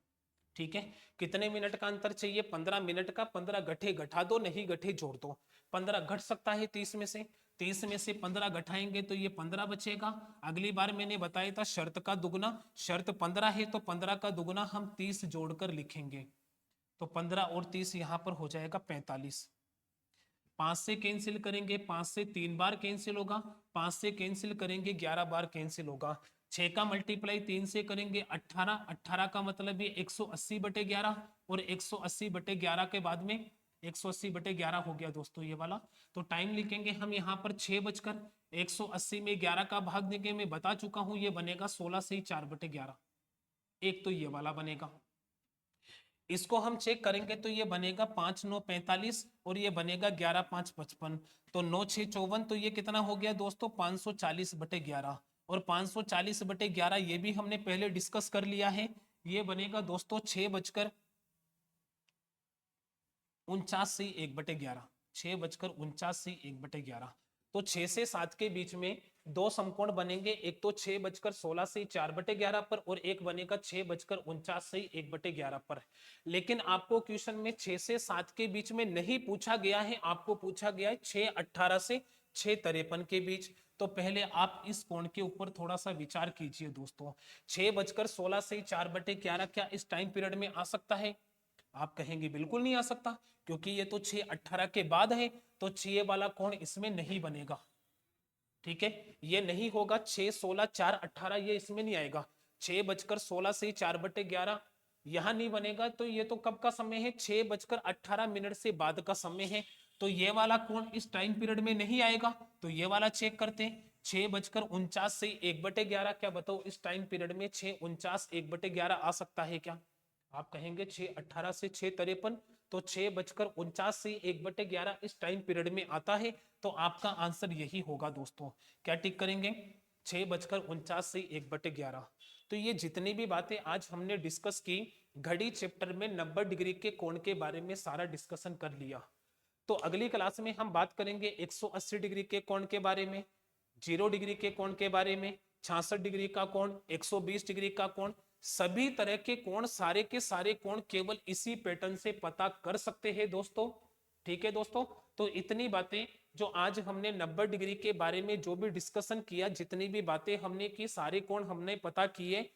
ठीक है, कितने मिनट का अंतर चाहिए, 15 मिनट का। 15 गठे घटा दो, नहीं गठे जोड़ दो। 15 घट सकता है 30 में से, 30 में से 15 घटाएंगे तो ये 15 बचेगा। अगली बार मैंने बताया था शर्त का दुगना, शर्त 15 है तो 15 का दुगना हम 30 जोड़कर लिखेंगे। तो 15 और 30 यहाँ पर हो जाएगा 45। 5 से कैंसिल करेंगे, 5 से 3 बार कैंसिल होगा, 5 से कैंसिल करेंगे 11 बार कैंसिल होगा। 6 का मल्टीप्लाई 3 से करेंगे 18, 18 का मतलब ये 180/11, और 180/11 के बाद में 180/11 हो गया दोस्तों ये वाला। तो टाइम लिखेंगे हम यहाँ पर 6:180 में 11 का भाग देंगे, मैं बता चुका हूँ ये बनेगा 16 से ही 4/11। एक तो ये वाला बनेगा। इसको हम चेक करेंगे तो ये बनेगा 5 9 45 और ये बनेगा 11 5 55। तो 9 6 54, तो ये कितना हो गया दोस्तों 540/11। और 540/11 ये भी हमने पहले डिस्कस कर लिया है। ये बनेगा दोस्तों 6:49 6:49 तो 6 से 7 के बीच में दो समकोण बनेंगे, एक तो 6:16 पर और एक बनेगा 6:49 पर। लेकिन आपको क्वेश्चन में 6 से 7 के बीच में नहीं पूछा गया है, आपको पूछा गया है 6:18 से 6:53 के बीच। तो पहले आप इस कोण के ऊपर थोड़ा सा विचार कीजिए दोस्तों। 6:16 क्या इस टाइम पीरियड में आ सकता है? आप कहेंगे बिल्कुल नहीं आ सकता, क्योंकि ये तो 6:18 के बाद है, तो 6 वाला कोण इसमें नहीं बनेगा। ठीक है, ये नहीं होगा। 6:16 ये इसमें नहीं आएगा। 6:16 यहां नहीं बनेगा। तो ये तो कब का समय है? 6:18 से बाद का समय है। तो ये वाला कोण इस टाइम पीरियड में नहीं आएगा। तो ये वाला चेक करते हैं। 6:49 से 1/11, क्या बताओ इस टाइम पीरियड में 6:49 1/11 आ सकता है क्या? आप कहेंगे 6:18 से 6:53, तो 6:49 से 1/11 इस टाइम पीरियड में आता है। तो आपका आंसर यही होगा दोस्तों। क्या टिक करेंगे? 6:49 से 1/11। तो ये जितनी भी बातें आज हमने डिस्कस की, घड़ी चैप्टर में 90 डिग्री के कोण के बारे में सारा डिस्कशन कर लिया। तो अगली क्लास में हम बात करेंगे 180 डिग्री के कोण के बारे में, 0 डिग्री के कोण के बारे में, 66 डिग्री का कोण, 120 डिग्री का कोण। सभी तरह के कोण, सारे के सारे कोण केवल इसी पैटर्न से पता कर सकते हैं दोस्तों। ठीक है दोस्तों, तो इतनी बातें जो आज हमने 90 डिग्री के बारे में जो भी डिस्कशन किया, जितनी भी बातें हमने की, सारे कोण हमने पता किए।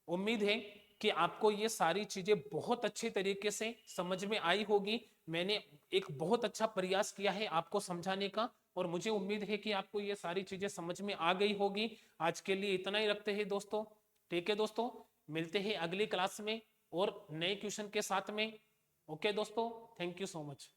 उम्मीद है कि आपको ये सारी चीजें बहुत अच्छे तरीके से समझ में आई होगी। मैंने एक बहुत अच्छा प्रयास किया है आपको समझाने का, और मुझे उम्मीद है कि आपको ये सारी चीजें समझ में आ गई होगी। आज के लिए इतना ही रखते हैं दोस्तों। ठीक है दोस्तों, मिलते हैं अगली क्लास में और नए क्वेश्चन के साथ में। ओके दोस्तों, थैंक यू सो मच।